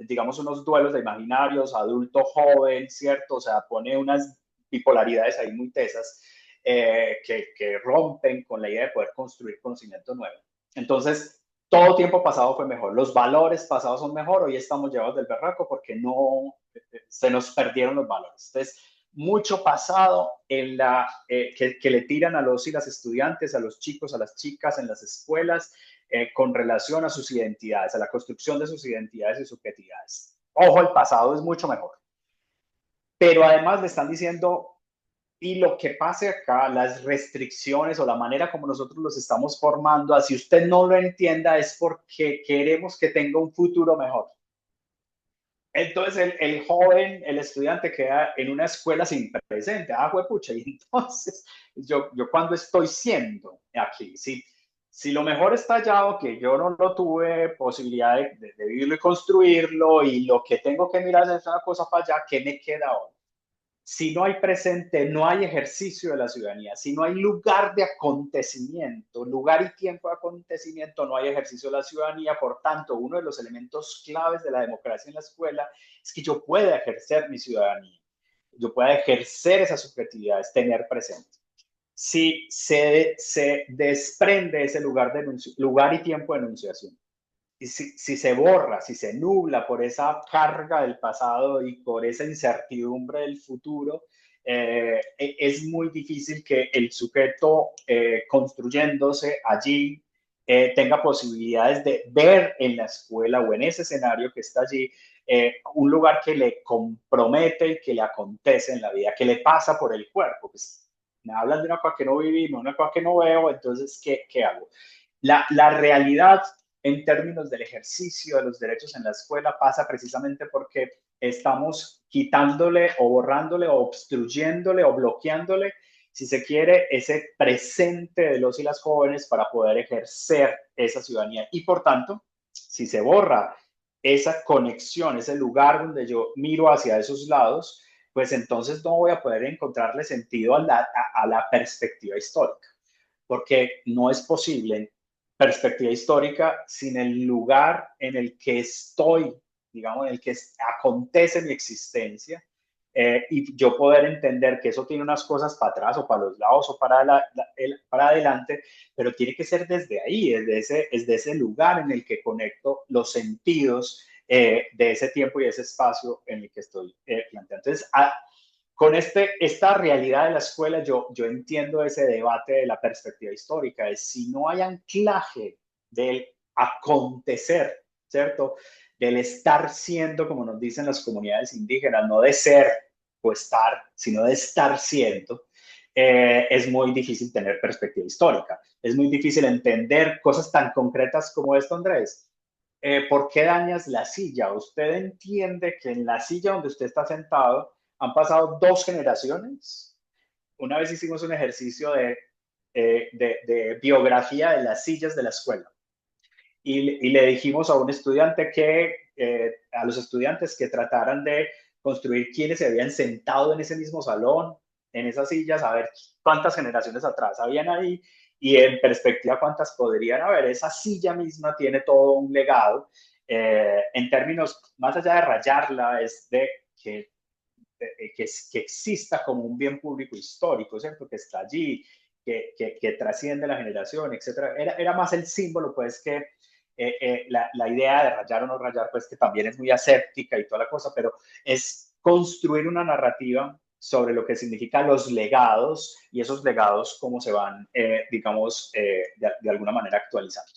digamos, unos duelos de imaginarios, adulto, joven, ¿cierto? O sea, pone unas bipolaridades ahí muy tesas que rompen con la idea de poder construir conocimiento nuevo. Entonces, todo tiempo pasado fue mejor. Los valores pasados son mejor. Hoy estamos llevados del berraco porque no se nos perdieron los valores. Entonces, mucho pasado en que le tiran a los y las estudiantes, a los chicos, a las chicas en las escuelas con relación a sus identidades, a la construcción de sus identidades y subjetividades. Ojo, el pasado es mucho mejor. Pero además le están diciendo y lo que pase acá, las restricciones o la manera como nosotros los estamos formando, así usted no lo entienda, es porque queremos que tenga un futuro mejor. Entonces el joven, el estudiante queda en una escuela sin presente. Ah, pucha, y entonces yo cuando estoy siendo aquí, si lo mejor está hallado, que yo no lo tuve posibilidad de vivirlo y construirlo, y lo que tengo que mirar es una cosa para allá, ¿qué me queda ahora? Si no hay presente, no hay ejercicio de la ciudadanía. Si no hay lugar de acontecimiento, lugar y tiempo de acontecimiento, no hay ejercicio de la ciudadanía. Por tanto, uno de los elementos claves de la democracia en la escuela es que yo pueda ejercer mi ciudadanía, yo pueda ejercer esas subjetividades, tener presente. Si se desprende ese lugar y tiempo de enunciación, y si se borra, si se nubla por esa carga del pasado y por esa incertidumbre del futuro, es muy difícil que el sujeto construyéndose allí tenga posibilidades de ver en la escuela o en ese escenario que está allí un lugar que le compromete y que le acontece en la vida, que le pasa por el cuerpo. Pues, me hablan de una cosa que no viví, una cosa que no veo, entonces, ¿qué hago? La realidad en términos del ejercicio de los derechos en la escuela pasa precisamente porque estamos quitándole o borrándole o obstruyéndole o bloqueándole, si se quiere, ese presente de los y las jóvenes para poder ejercer esa ciudadanía. Y por tanto, si se borra esa conexión, ese lugar donde yo miro hacia esos lados, pues entonces no voy a poder encontrarle sentido a la perspectiva histórica, porque no es posible perspectiva histórica sin el lugar en el que estoy, digamos, en el que acontece mi existencia, y yo poder entender que eso tiene unas cosas para atrás o para los lados o para adelante, pero tiene que ser desde ahí, desde ese lugar en el que conecto los sentidos de ese tiempo y ese espacio en el que estoy planteando. Entonces, con esta realidad de la escuela, yo entiendo ese debate de la perspectiva histórica, es si no hay anclaje del acontecer, ¿cierto? Del estar siendo, como nos dicen las comunidades indígenas, no de ser o estar, sino de estar siendo, es muy difícil tener perspectiva histórica. Es muy difícil entender cosas tan concretas como esto, Andrés. ¿Por qué dañas la silla? Usted entiende que en la silla donde usted está sentado han pasado dos generaciones. Una vez hicimos un ejercicio de de biografía de las sillas de la escuela. Y le dijimos a un estudiante a los estudiantes que trataran de construir quiénes se habían sentado en ese mismo salón, en esas sillas, a ver cuántas generaciones atrás habían ahí y en perspectiva cuántas podrían haber. Esa silla misma tiene todo un legado. En términos, más allá de rayarla, es de que exista como un bien público histórico, ¿cierto? Que está allí, que trasciende la generación, etcétera. Era más el símbolo, pues, que la idea de rayar o no rayar, pues, que también es muy aséptica y toda la cosa, pero es construir una narrativa sobre lo que significan los legados y esos legados cómo se van, digamos, de alguna manera actualizando.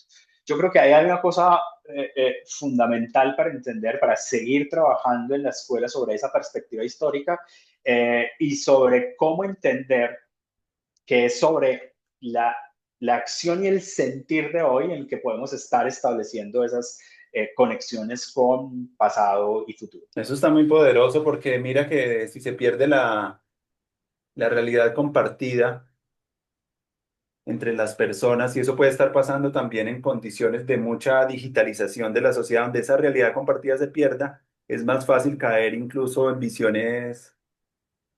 Yo creo que ahí hay una cosa fundamental para entender, para seguir trabajando en la escuela sobre esa perspectiva histórica y sobre cómo entender que es sobre la acción y el sentir de hoy en que podemos estar estableciendo esas conexiones con pasado y futuro. Eso está muy poderoso porque mira que si se pierde la realidad compartida entre las personas, y eso puede estar pasando también en condiciones de mucha digitalización de la sociedad, donde esa realidad compartida se pierda, es más fácil caer incluso en visiones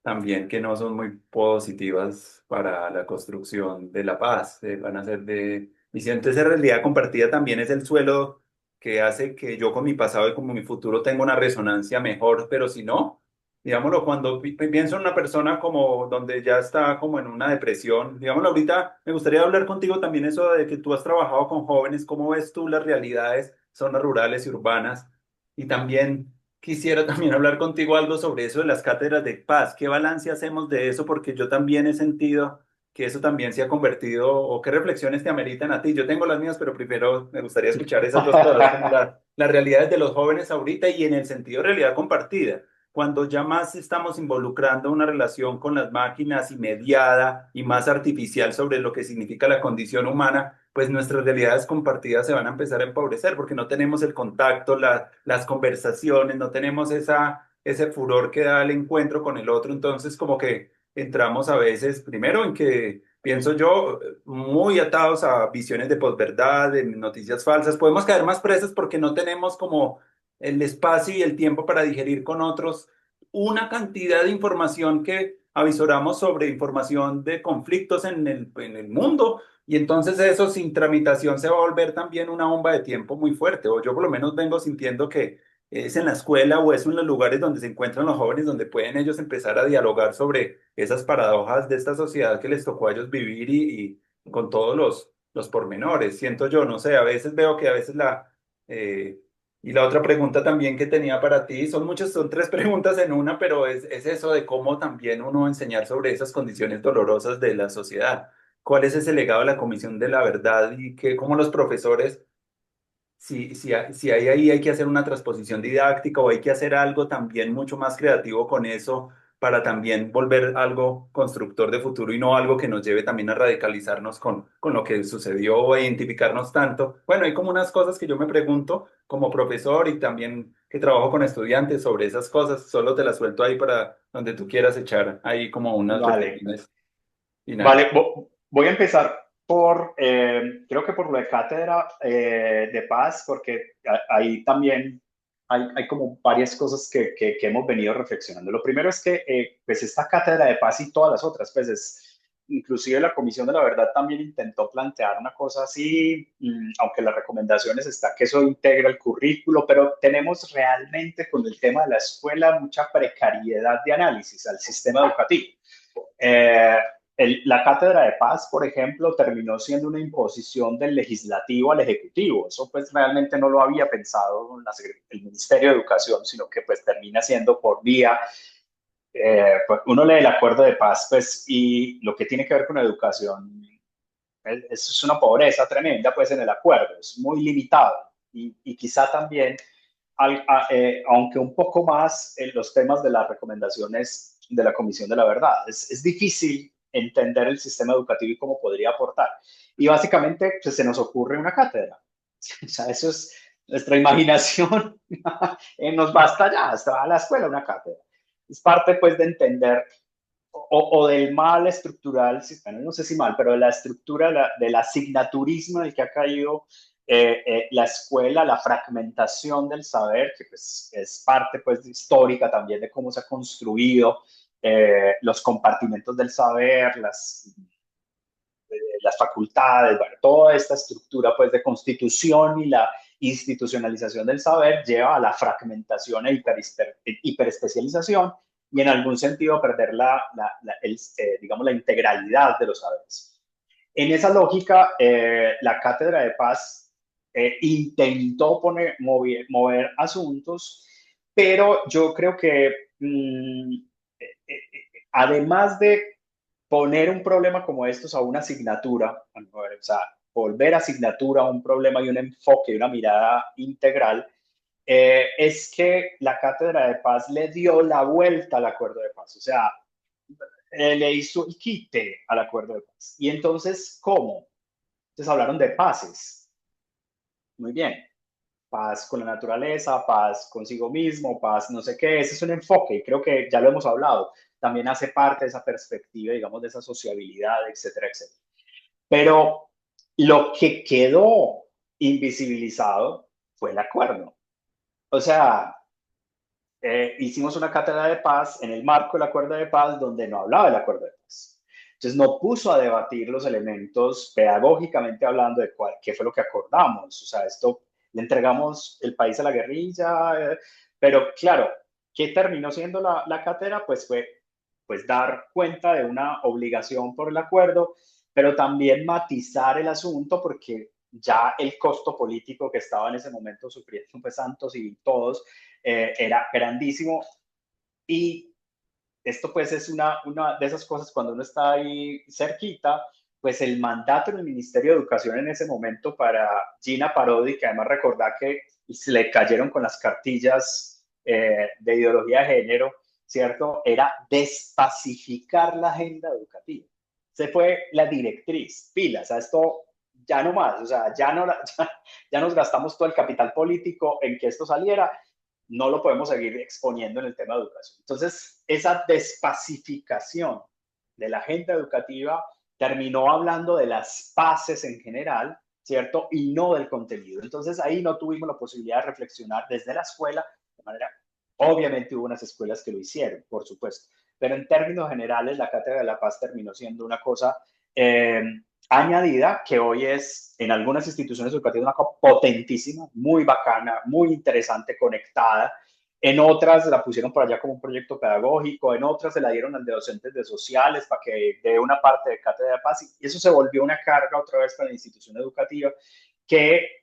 también que no son muy positivas para la construcción de la paz, van a ser de visión. Entonces, esa realidad compartida también es el suelo que hace que yo con mi pasado y con mi futuro tenga una resonancia mejor, pero si no, digámoslo, cuando pienso en una persona como donde ya está como en una depresión, digámoslo, ahorita me gustaría hablar contigo también eso de que tú has trabajado con jóvenes, ¿cómo ves tú las realidades, zonas rurales y urbanas? Y también quisiera también hablar contigo algo sobre eso de las cátedras de paz. ¿Qué balance hacemos de eso? Porque yo también he sentido que eso también se ha convertido, o qué reflexiones te ameritan a ti. Yo tengo las mías, pero primero me gustaría escuchar esas dos cosas, como las realidades de los jóvenes ahorita y en el sentido de realidad compartida. Cuando ya más estamos involucrando una relación con las máquinas y mediada y más artificial sobre lo que significa la condición humana, pues nuestras realidades compartidas se van a empezar a empobrecer porque no tenemos el contacto, las conversaciones, no tenemos ese furor que da el encuentro con el otro. Entonces, como que entramos a veces, primero en que, pienso yo, muy atados a visiones de posverdad, de noticias falsas. Podemos caer más presas porque no tenemos como el espacio y el tiempo para digerir con otros una cantidad de información que avisoramos sobre información de conflictos en el mundo y entonces eso sin tramitación se va a volver también una bomba de tiempo muy fuerte, o yo por lo menos vengo sintiendo que es en la escuela o es en los lugares donde se encuentran los jóvenes donde pueden ellos empezar a dialogar sobre esas paradojas de esta sociedad que les tocó a ellos vivir y con todos los pormenores. Siento yo, no sé, a veces veo que a veces eh, y la otra pregunta también que tenía para ti, son muchas, son tres preguntas en una, pero es eso de cómo también uno enseñar sobre esas condiciones dolorosas de la sociedad. ¿Cuál es ese legado de la Comisión de la Verdad y que cómo los profesores, si hay ahí hay que hacer una transposición didáctica o hay que hacer algo también mucho más creativo con eso para también volver algo constructor de futuro y no algo que nos lleve también a radicalizarnos con lo que sucedió o a identificarnos tanto? Bueno, hay como unas cosas que yo me pregunto como profesor y también que trabajo con estudiantes sobre esas cosas, solo te las suelto ahí para donde tú quieras echar ahí como unas Vale, reflexiones finales. vale. Voy a empezar creo que por lo de cátedra de paz, porque ahí también hay como varias cosas que hemos venido reflexionando. Lo primero es que pues esta cátedra de paz y todas las otras, pues inclusive la Comisión de la Verdad también intentó plantear una cosa así, aunque las recomendaciones está que eso integra el currículo, pero tenemos realmente con el tema de la escuela mucha precariedad de análisis al sistema educativo. Eh, la cátedra de paz, por ejemplo, terminó siendo una imposición del legislativo al ejecutivo. Eso pues realmente no lo había pensado el Ministerio de Educación, sino que pues termina siendo por vía, pues uno lee el acuerdo de paz pues y lo que tiene que ver con educación es una pobreza tremenda pues en el acuerdo, es muy limitado y quizá también, aunque un poco más en los temas de las recomendaciones de la Comisión de la Verdad, es difícil entender el sistema educativo y cómo podría aportar. Y básicamente pues, se nos ocurre una cátedra. O sea, eso es nuestra imaginación, nos basta ya, hasta a la escuela una cátedra. Es parte pues de entender o del mal estructural, bueno, no sé si mal, pero de la estructura del asignaturismo en el que ha caído la escuela, la fragmentación del saber, que pues, es parte pues, histórica también de cómo se ha construido los compartimentos del saber, las facultades, bueno, toda esta estructura pues, de constitución y la institucionalización del saber lleva a la fragmentación e hiperespecialización y en algún sentido perder digamos, la integralidad de los saberes. En esa lógica, la Cátedra de Paz intentó mover asuntos, pero yo creo que además de poner un problema como estos a una asignatura, o sea, volver asignatura a un problema y un enfoque y una mirada integral, es que la Cátedra de Paz le dio la vuelta al acuerdo de paz, o sea, le hizo el quite al acuerdo de paz. Y entonces, ¿cómo? Entonces hablaron de paces. Muy bien. Paz con la naturaleza, paz consigo mismo, paz no sé qué. Ese es un enfoque y creo que ya lo hemos hablado. También hace parte de esa perspectiva, digamos, de esa sociabilidad, etcétera, etcétera. Pero lo que quedó invisibilizado fue el acuerdo. O sea, hicimos una cátedra de paz en el marco del acuerdo de paz donde no hablaba del acuerdo de paz. Entonces no puso a debatir los elementos pedagógicamente hablando de qué fue lo que acordamos. O sea, esto le entregamos el país a la guerrilla, pero claro, ¿qué terminó siendo la cátedra? Pues fue pues dar cuenta de una obligación por el acuerdo, pero también matizar el asunto porque ya el costo político que estaba en ese momento sufriendo pues Santos y todos era grandísimo y esto pues es una de esas cosas cuando uno está ahí cerquita, pues el mandato del Ministerio de Educación en ese momento para Gina Parodi, que además recordá que se le cayeron con las cartillas de ideología de género, ¿cierto? Era despacificar la agenda educativa. Se fue la directriz, pilas, a esto ya no más, o sea, ya nos gastamos todo el capital político en que esto saliera, no lo podemos seguir exponiendo en el tema de educación. Entonces, esa despacificación de la agenda educativa terminó hablando de las bases en general, ¿cierto? Y no del contenido. Entonces, ahí no tuvimos la posibilidad de reflexionar desde la escuela, de manera, obviamente hubo unas escuelas que lo hicieron, por supuesto, pero en términos generales, la Cátedra de la Paz terminó siendo una cosa añadida que hoy es en algunas instituciones educativas una cosa potentísima, muy bacana, muy interesante, conectada. En otras la pusieron por allá como un proyecto pedagógico, en otras se la dieron al de docentes de sociales para que dé una parte de cátedra de paz y eso se volvió una carga otra vez para la institución educativa que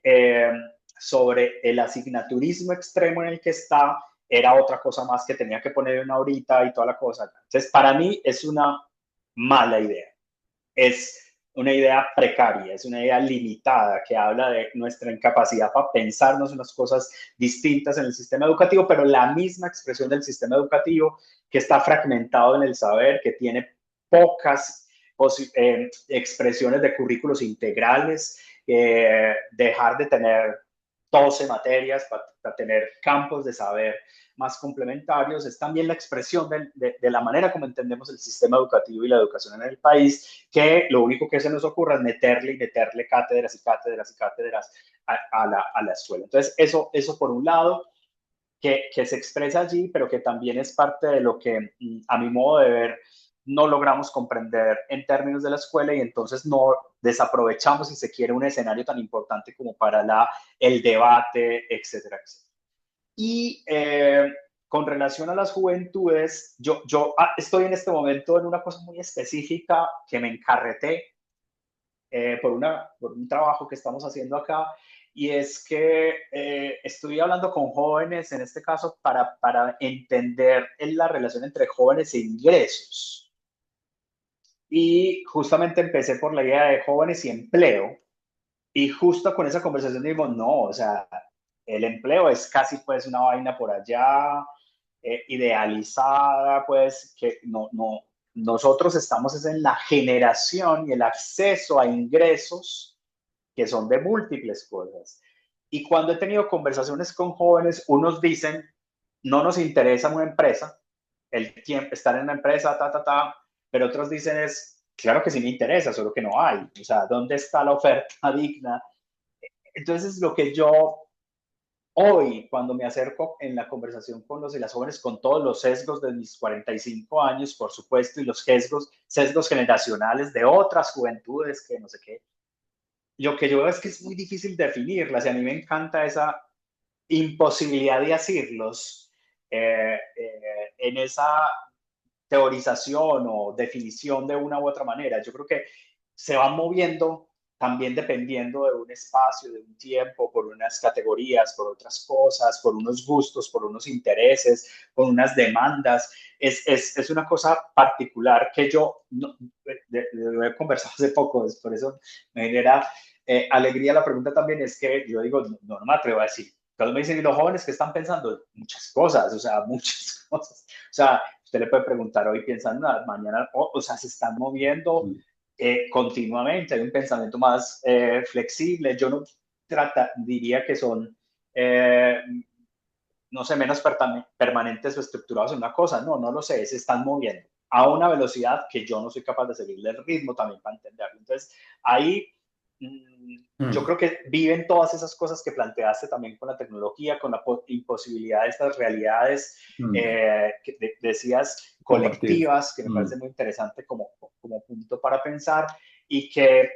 sobre el asignaturismo extremo en el que está era otra cosa más que tenía que poner una horita y toda la cosa. Entonces, para mí es una mala idea. Es una idea precaria, es una idea limitada que habla de nuestra incapacidad para pensarnos unas cosas distintas en el sistema educativo, pero la misma expresión del sistema educativo que está fragmentado en el saber, que tiene pocas expresiones de currículos integrales, dejar de tener 12 materias para tener campos de saber más complementarios, es también la expresión de la manera como entendemos el sistema educativo y la educación en el país, que lo único que se nos ocurre es meterle y meterle cátedras y cátedras y cátedras a la escuela. Entonces, eso por un lado, que se expresa allí, pero que también es parte de lo que, a mi modo de ver, no logramos comprender en términos de la escuela y entonces no desaprovechamos, si se quiere, un escenario tan importante como para el debate, etcétera, etcétera. Y con relación a las juventudes, yo estoy en este momento en una cosa muy específica que me encarreté por un trabajo que estamos haciendo acá, y es que estoy hablando con jóvenes, en este caso, para entender la relación entre jóvenes e ingresos. Y justamente empecé por la idea de jóvenes y empleo, y justo con esa conversación digo, no, o sea, el empleo es casi pues una vaina por allá, idealizada, pues que no, nosotros estamos es en la generación y el acceso a ingresos que son de múltiples cosas. Y cuando he tenido conversaciones con jóvenes, unos dicen, no nos interesa una empresa, el tiempo, estar en la empresa, pero otros dicen es, claro que sí me interesa, solo que no hay. O sea, ¿dónde está la oferta digna? Entonces, lo que yo hoy, cuando me acerco en la conversación con los y las jóvenes, con todos los sesgos de mis 45 años, por supuesto, y los sesgos generacionales de otras juventudes que no sé qué, lo que yo veo es que es muy difícil definirlas y a mí me encanta esa imposibilidad de decirlos en esa teorización o definición de una u otra manera. Yo creo que se van moviendo también dependiendo de un espacio, de un tiempo, por unas categorías, por otras cosas, por unos gustos, por unos intereses, por unas demandas. Es una cosa particular que yo lo he conversado hace poco, por eso me genera alegría la pregunta también, es que yo digo, no me atrevo a decir. Entonces me dicen, ¿y los jóvenes que están pensando? Muchas cosas, o sea, muchas cosas. O sea, usted le puede preguntar hoy, piensan mañana, o sea, se están moviendo continuamente, hay un pensamiento más flexible. Yo no diría que son, eh, no sé, menos permanentes o estructurados en una cosa, no lo sé, se están moviendo a una velocidad que yo no soy capaz de seguirle el ritmo también para entenderlo. Entonces, ahí yo Mm, creo que viven todas esas cosas que planteaste también con la tecnología, con la imposibilidad de estas realidades mm, que decías compartir. colectivas, que me Mm, parece muy interesante como punto para pensar y que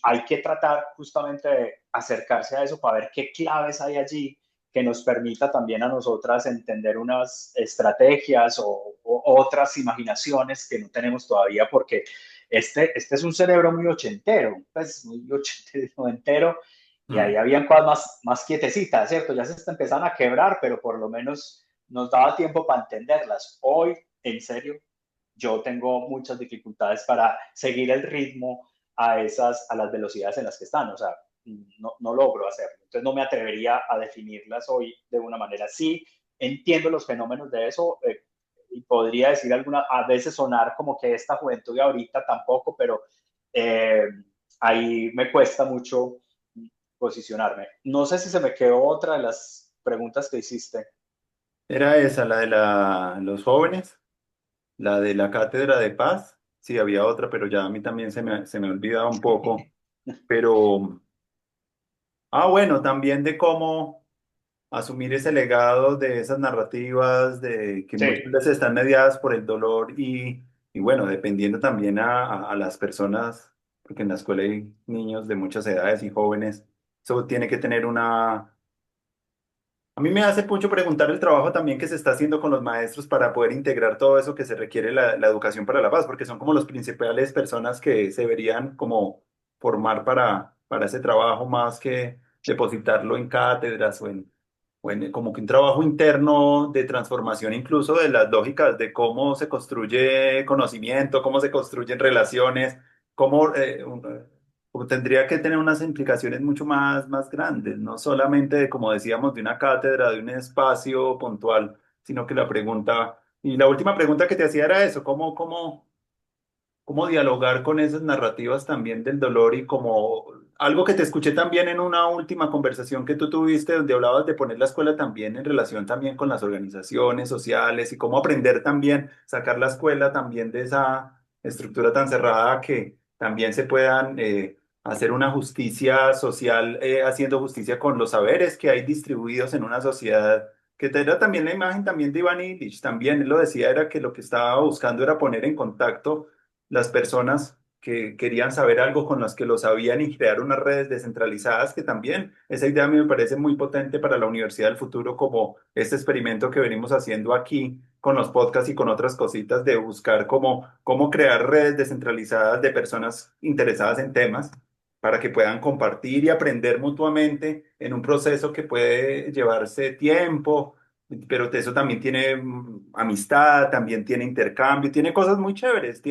hay que tratar justamente de acercarse a eso para ver qué claves hay allí que nos permita también a nosotras entender unas estrategias o otras imaginaciones que no tenemos todavía porque este es un cerebro muy ochentero, pues muy ochentero, noventero, y ahí mm. habían cosas más quietecitas, ¿cierto? Ya se está empezando a quebrar, pero por lo menos nos daba tiempo para entenderlas. Hoy, en serio, yo tengo muchas dificultades para seguir el ritmo a las velocidades en las que están, o sea, no logro hacerlo. Entonces no me atrevería a definirlas hoy de una manera. Sí, entiendo los fenómenos de eso, y podría decir a veces sonar como que esta juventud de ahorita tampoco, pero eh, ahí me cuesta mucho posicionarme. No sé si se me quedó otra de las preguntas que hiciste. Era esa, la de los jóvenes, la de la cátedra de paz. Sí, había otra, pero ya a mí también se me olvidaba un poco. Pero, bueno, también de cómo asumir ese legado de esas narrativas de que Sí, muchas veces están mediadas por el dolor y bueno, dependiendo también a las personas, porque en la escuela hay niños de muchas edades y jóvenes, eso tiene que tener una... A mí me hace mucho preguntar el trabajo también que se está haciendo con los maestros para poder integrar todo eso que se requiere la educación para la paz, porque son como los principales personas que se deberían como formar para ese trabajo más que depositarlo en cátedras o en como que un trabajo interno de transformación incluso de las lógicas de cómo se construye conocimiento, cómo se construyen relaciones, cómo como tendría que tener unas implicaciones mucho más grandes, no solamente de, como decíamos, de una cátedra, de un espacio puntual, sino que la pregunta, y la última pregunta que te hacía era eso, cómo dialogar con esas narrativas también del dolor y como algo que te escuché también en una última conversación que tú tuviste donde hablabas de poner la escuela también en relación también con las organizaciones sociales y cómo aprender también, sacar la escuela también de esa estructura tan cerrada que también se puedan hacer una justicia social, haciendo justicia con los saberes que hay distribuidos en una sociedad. Que te era también la imagen también de Iván Illich, también él lo decía, era que lo que estaba buscando era poner en contacto las personas que querían saber algo con las que lo sabían y crear unas redes descentralizadas, que también esa idea a mí me parece muy potente para la Universidad del Futuro, como este experimento que venimos haciendo aquí con los podcasts y con otras cositas de buscar cómo crear redes descentralizadas de personas interesadas en temas para que puedan compartir y aprender mutuamente en un proceso que puede llevarse tiempo, pero eso también tiene amistad, también tiene intercambio, tiene cosas muy chéveres,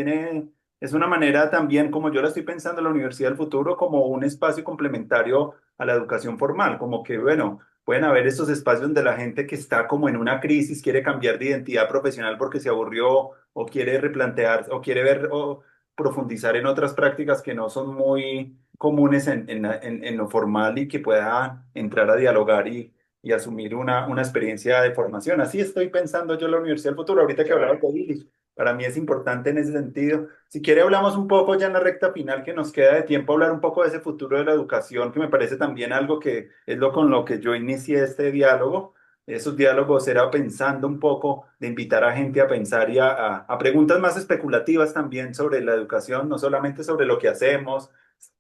es una manera también, como yo la estoy pensando, la Universidad del Futuro como un espacio complementario a la educación formal, como que, bueno, pueden haber estos espacios donde la gente que está como en una crisis quiere cambiar de identidad profesional porque se aburrió o quiere replantear o quiere ver o profundizar en otras prácticas que no son muy comunes en lo formal y que pueda entrar a dialogar y asumir una experiencia de formación. Así estoy pensando yo en la Universidad del Futuro. Ahorita que hablabas Chévere. de Billy, para mí es importante en ese sentido. Si quiere, hablamos un poco ya en la recta final que nos queda de tiempo, hablar un poco de ese futuro de la educación, que me parece también algo que es lo con lo que yo inicié este diálogo. Esos diálogos era pensando un poco de invitar a gente a pensar y a preguntas más especulativas también sobre la educación, no solamente sobre lo que hacemos,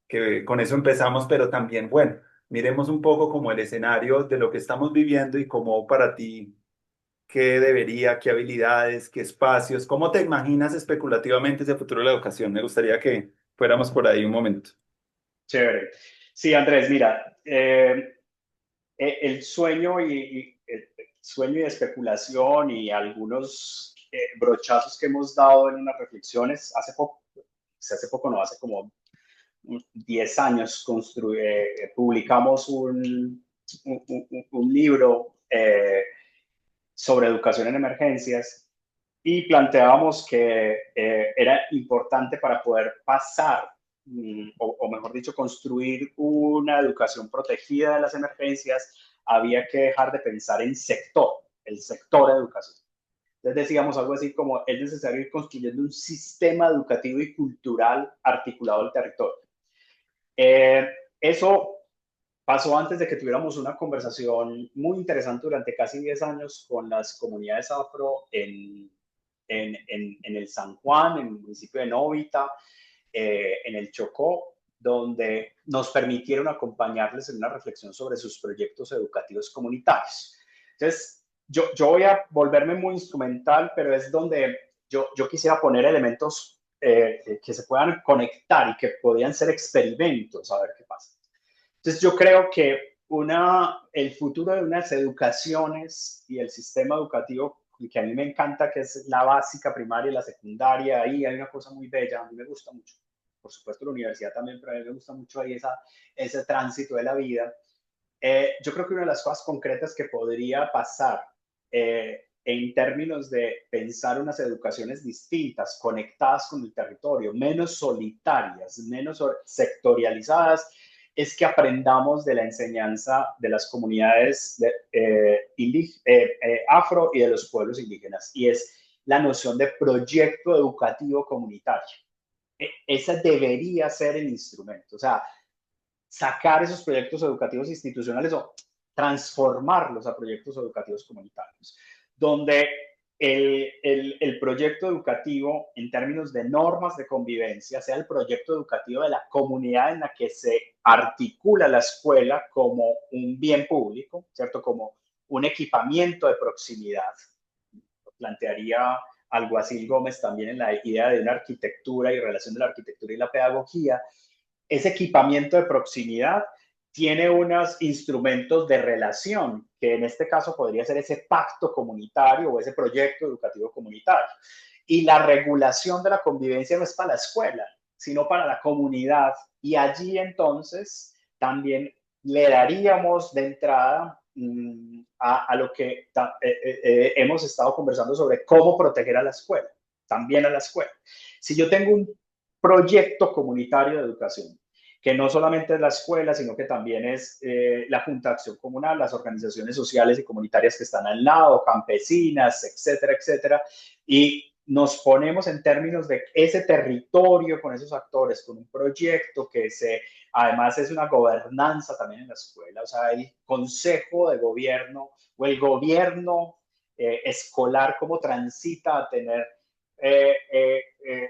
que con eso empezamos, pero también, bueno, miremos un poco como el escenario de lo que estamos viviendo y cómo para ti, qué debería, qué habilidades, qué espacios, cómo te imaginas especulativamente ese futuro de la educación. Me gustaría que fuéramos por ahí un momento. Chévere. Sí, Andrés, mira, el sueño el sueño y especulación y algunos brochazos que hemos dado en unas reflexiones hace poco no, hace como 10 años publicamos un libro sobre educación en emergencias y planteábamos que era importante para poder pasar, o mejor dicho, construir una educación protegida de las emergencias, había que dejar de pensar en el sector de educación. Entonces decíamos algo así como es necesario ir construyendo un sistema educativo y cultural articulado al territorio. Eh, Eso pasó antes de que tuviéramos una conversación muy interesante durante casi 10 años con las comunidades afro en el San Juan, en el municipio de Novita, en el Chocó, donde nos permitieron acompañarles en una reflexión sobre sus proyectos educativos comunitarios. Entonces, yo voy a volverme muy instrumental, pero es donde yo quisiera poner elementos que se puedan conectar y que podrían ser experimentos, a ver qué pasa. Entonces, yo creo que el futuro de unas educaciones y el sistema educativo que a mí me encanta, que es la básica, primaria y la secundaria, ahí hay una cosa muy bella, a mí me gusta mucho. Por supuesto, la universidad también, pero a mí me gusta mucho ahí ese tránsito de la vida. Yo creo que una de las cosas concretas que podría pasar en términos de pensar unas educaciones distintas, conectadas con el territorio, menos solitarias, menos sectorializadas, es que aprendamos de la enseñanza de las comunidades afro y de los pueblos indígenas, y es la noción de proyecto educativo comunitario. Ese debería ser el instrumento. O sea, sacar esos proyectos educativos institucionales o transformarlos a proyectos educativos comunitarios, donde el proyecto educativo en términos de normas de convivencia sea el proyecto educativo de la comunidad en la que se articula la escuela como un bien público, ¿cierto? Como un equipamiento de proximidad. Lo plantearía Alguacil Gómez también en la idea de una arquitectura y relación de la arquitectura y la pedagogía. Ese equipamiento de proximidad tiene unos instrumentos de relación, que en este caso podría ser ese pacto comunitario o ese proyecto educativo comunitario. Y la regulación de la convivencia no es para la escuela, sino para la comunidad. Y allí entonces también le daríamos de entrada a lo que hemos estado conversando sobre cómo proteger a la escuela, también a la escuela. Si yo tengo un proyecto comunitario de educación, que no solamente es la escuela, sino que también es la Junta de Acción Comunal, las organizaciones sociales y comunitarias que están al lado, campesinas, etcétera, etcétera, y nos ponemos en términos de ese territorio con esos actores, con un proyecto además es una gobernanza también en la escuela, o sea, el consejo de gobierno o el gobierno escolar, cómo transita a tener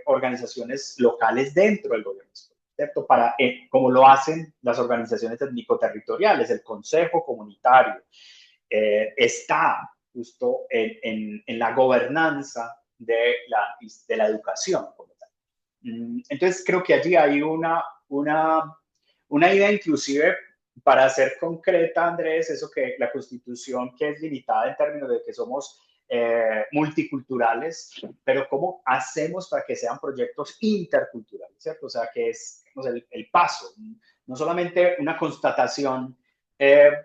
organizaciones locales dentro del gobierno escolar, ¿cierto? Como lo hacen las organizaciones étnico-territoriales, el consejo comunitario está justo en la gobernanza de la educación como tal. Entonces creo que allí hay una idea inclusive para ser concreta, Andrés, eso que la Constitución que es limitada en términos de que somos multiculturales, pero cómo hacemos para que sean proyectos interculturales, ¿cierto? O sea, que es el paso, no solamente una constatación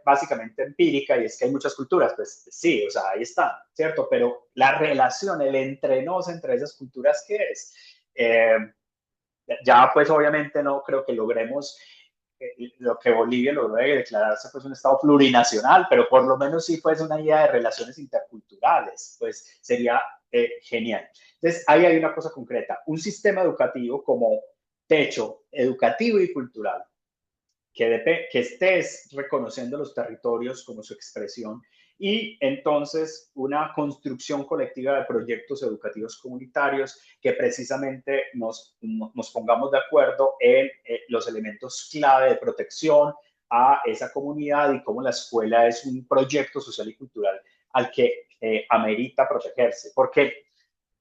básicamente empírica, y es que hay muchas culturas, pues sí, o sea, ahí están, ¿cierto? Pero la relación, el entrenos entre esas culturas, ¿qué es? Ya pues obviamente no creo que logremos lo que Bolivia logró de declararse pues un Estado plurinacional, pero por lo menos sí fue una idea de relaciones interculturales, pues sería genial. Entonces, ahí hay una cosa concreta, un sistema educativo como techo educativo y cultural, que estés reconociendo los territorios como su expresión y entonces una construcción colectiva de proyectos educativos comunitarios que precisamente nos pongamos de acuerdo en los elementos clave de protección a esa comunidad y cómo la escuela es un proyecto social y cultural al que amerita protegerse. Porque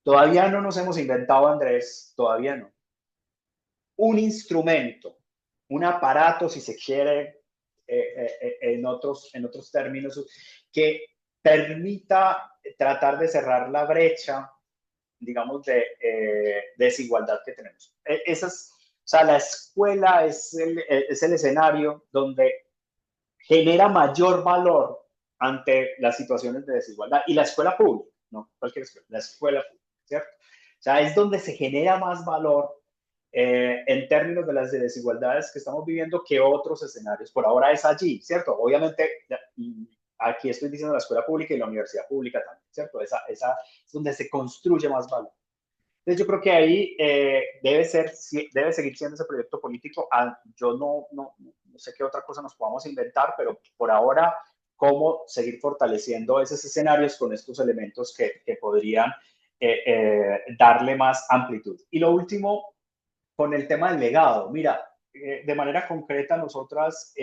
todavía no nos hemos inventado, Andrés, todavía no, un instrumento, un aparato, si se quiere, en otros términos, que permita tratar de cerrar la brecha, digamos, de desigualdad que tenemos. O sea, la escuela es el escenario donde genera mayor valor ante las situaciones de desigualdad. Y la escuela pública, no cualquier escuela, la escuela pública, ¿cierto? O sea, es donde se genera más valor en términos de las desigualdades que estamos viviendo que otros escenarios. Por ahora es allí, ¿cierto? Obviamente, aquí estoy diciendo la escuela pública y la universidad pública también, ¿cierto? Esa es donde se construye más valor. Entonces yo creo que ahí debe seguir siendo ese proyecto político. Yo no sé qué otra cosa nos podamos inventar, pero por ahora, cómo seguir fortaleciendo esos escenarios con estos elementos que podrían darle más amplitud. Y lo último, con el tema del legado. Mira, de manera concreta, nosotros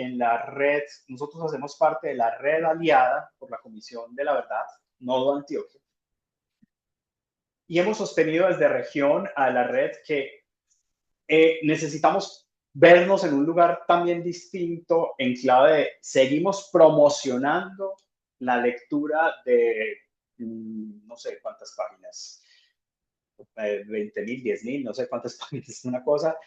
hacemos parte de la red aliada por la Comisión de la Verdad, Nodo Antioquia, y hemos sostenido desde región a la red que necesitamos vernos en un lugar también distinto, en clave de seguimos promocionando la lectura de no sé cuántas páginas, 20.000, 10.000, no sé cuántas páginas es una cosa,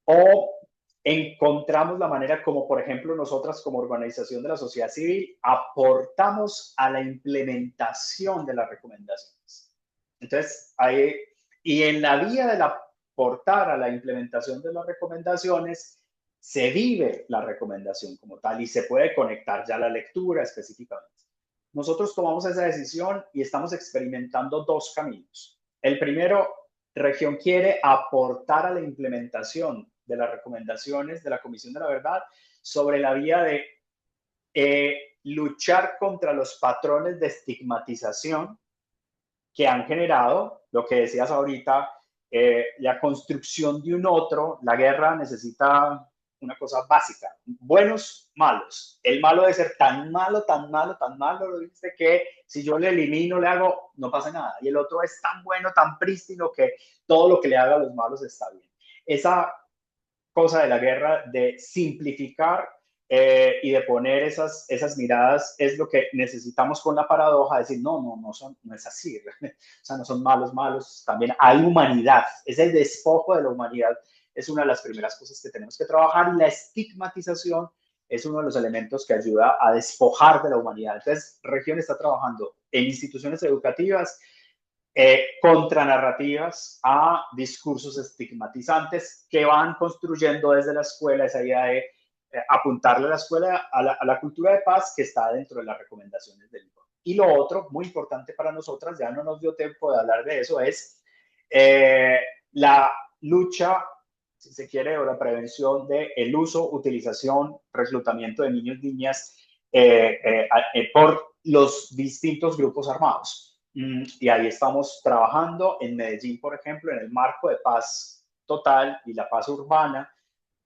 o encontramos la manera como, por ejemplo, nosotras como organización de la sociedad civil aportamos a la implementación de las recomendaciones. Entonces, y en la vía del aportar a la implementación de las recomendaciones, se vive la recomendación como tal y se puede conectar ya a la lectura específicamente. Nosotros tomamos esa decisión y estamos experimentando dos caminos. El primero, región quiere aportar a la implementación de las recomendaciones de la Comisión de la Verdad sobre la vía de luchar contra los patrones de estigmatización que han generado, lo que decías ahorita, la construcción de un otro. La guerra necesita una cosa básica, buenos, malos. El malo debe ser tan malo, tan malo, tan malo, lo dice, que si yo le elimino, le hago, no pasa nada. Y el otro es tan bueno, tan prístino, que todo lo que le haga a los malos está bien. Esa cosa de la guerra, de simplificar y de poner esas miradas, es lo que necesitamos con la paradoja, decir, no es así, o sea, no son malos, malos, también hay humanidad, es el despojo de la humanidad, es una de las primeras cosas que tenemos que trabajar, y la estigmatización es uno de los elementos que ayuda a despojar de la humanidad. Entonces, Región está trabajando en instituciones educativas, contranarrativas a discursos estigmatizantes que van construyendo desde la escuela esa idea de apuntarle a la escuela a la cultura de paz que está dentro de las recomendaciones del libro. Y lo otro, muy importante para nosotras, ya no nos dio tiempo de hablar de eso, es la lucha, si se quiere, o la prevención del uso, utilización, reclutamiento de niños y niñas por los distintos grupos armados. Y ahí estamos trabajando en Medellín, por ejemplo, en el marco de paz total y la paz urbana.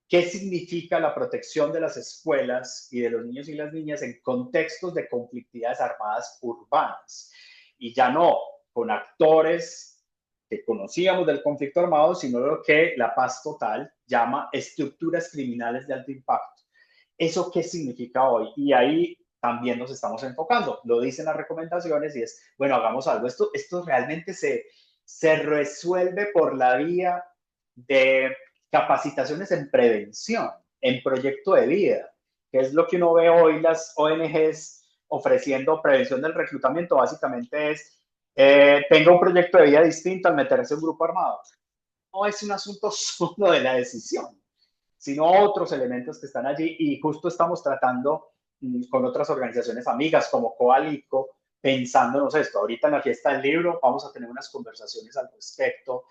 ¿Qué significa la protección de las escuelas y de los niños y las niñas en contextos de conflictividades armadas urbanas? Y ya no con actores que conocíamos del conflicto armado, sino lo que la paz total llama estructuras criminales de alto impacto. ¿Eso qué significa hoy? Y ahí también nos estamos enfocando. Lo dicen las recomendaciones y es, bueno, hagamos algo. Esto realmente se resuelve por la vía de capacitaciones en prevención, en proyecto de vida, que es lo que uno ve hoy las ONGs ofreciendo prevención del reclutamiento. Básicamente es, tenga un proyecto de vida distinto al meterse en un grupo armado. No es un asunto solo de la decisión, sino otros elementos que están allí y justo estamos tratando con otras organizaciones amigas como Coalico, pensándonos esto. Ahorita en la fiesta del libro vamos a tener unas conversaciones al respecto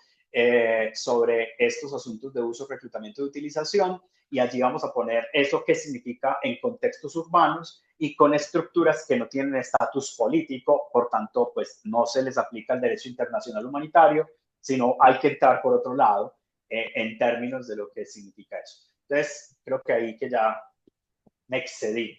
sobre estos asuntos de uso, reclutamiento y utilización, y allí vamos a poner eso que significa en contextos urbanos y con estructuras que no tienen estatus político, por tanto, pues no se les aplica el derecho internacional humanitario, sino hay que entrar por otro lado en términos de lo que significa eso. Entonces, creo que ahí que ya me excedí.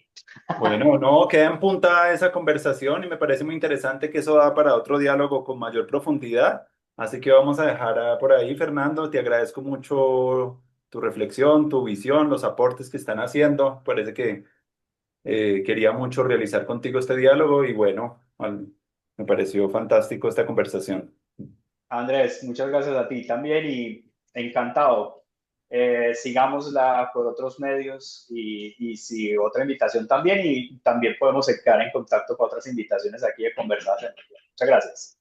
Bueno, no, queda en punta esa conversación y me parece muy interesante que eso da para otro diálogo con mayor profundidad. Así que vamos a dejar por ahí, Fernando. Te agradezco mucho tu reflexión, tu visión, los aportes que están haciendo. Parece que quería mucho realizar contigo este diálogo y bueno, me pareció fantástico esta conversación. Andrés, muchas gracias a ti también y encantado. Sigámosla por otros medios y si otra invitación también y también podemos quedar en contacto con otras invitaciones aquí de conversación. Muchas gracias.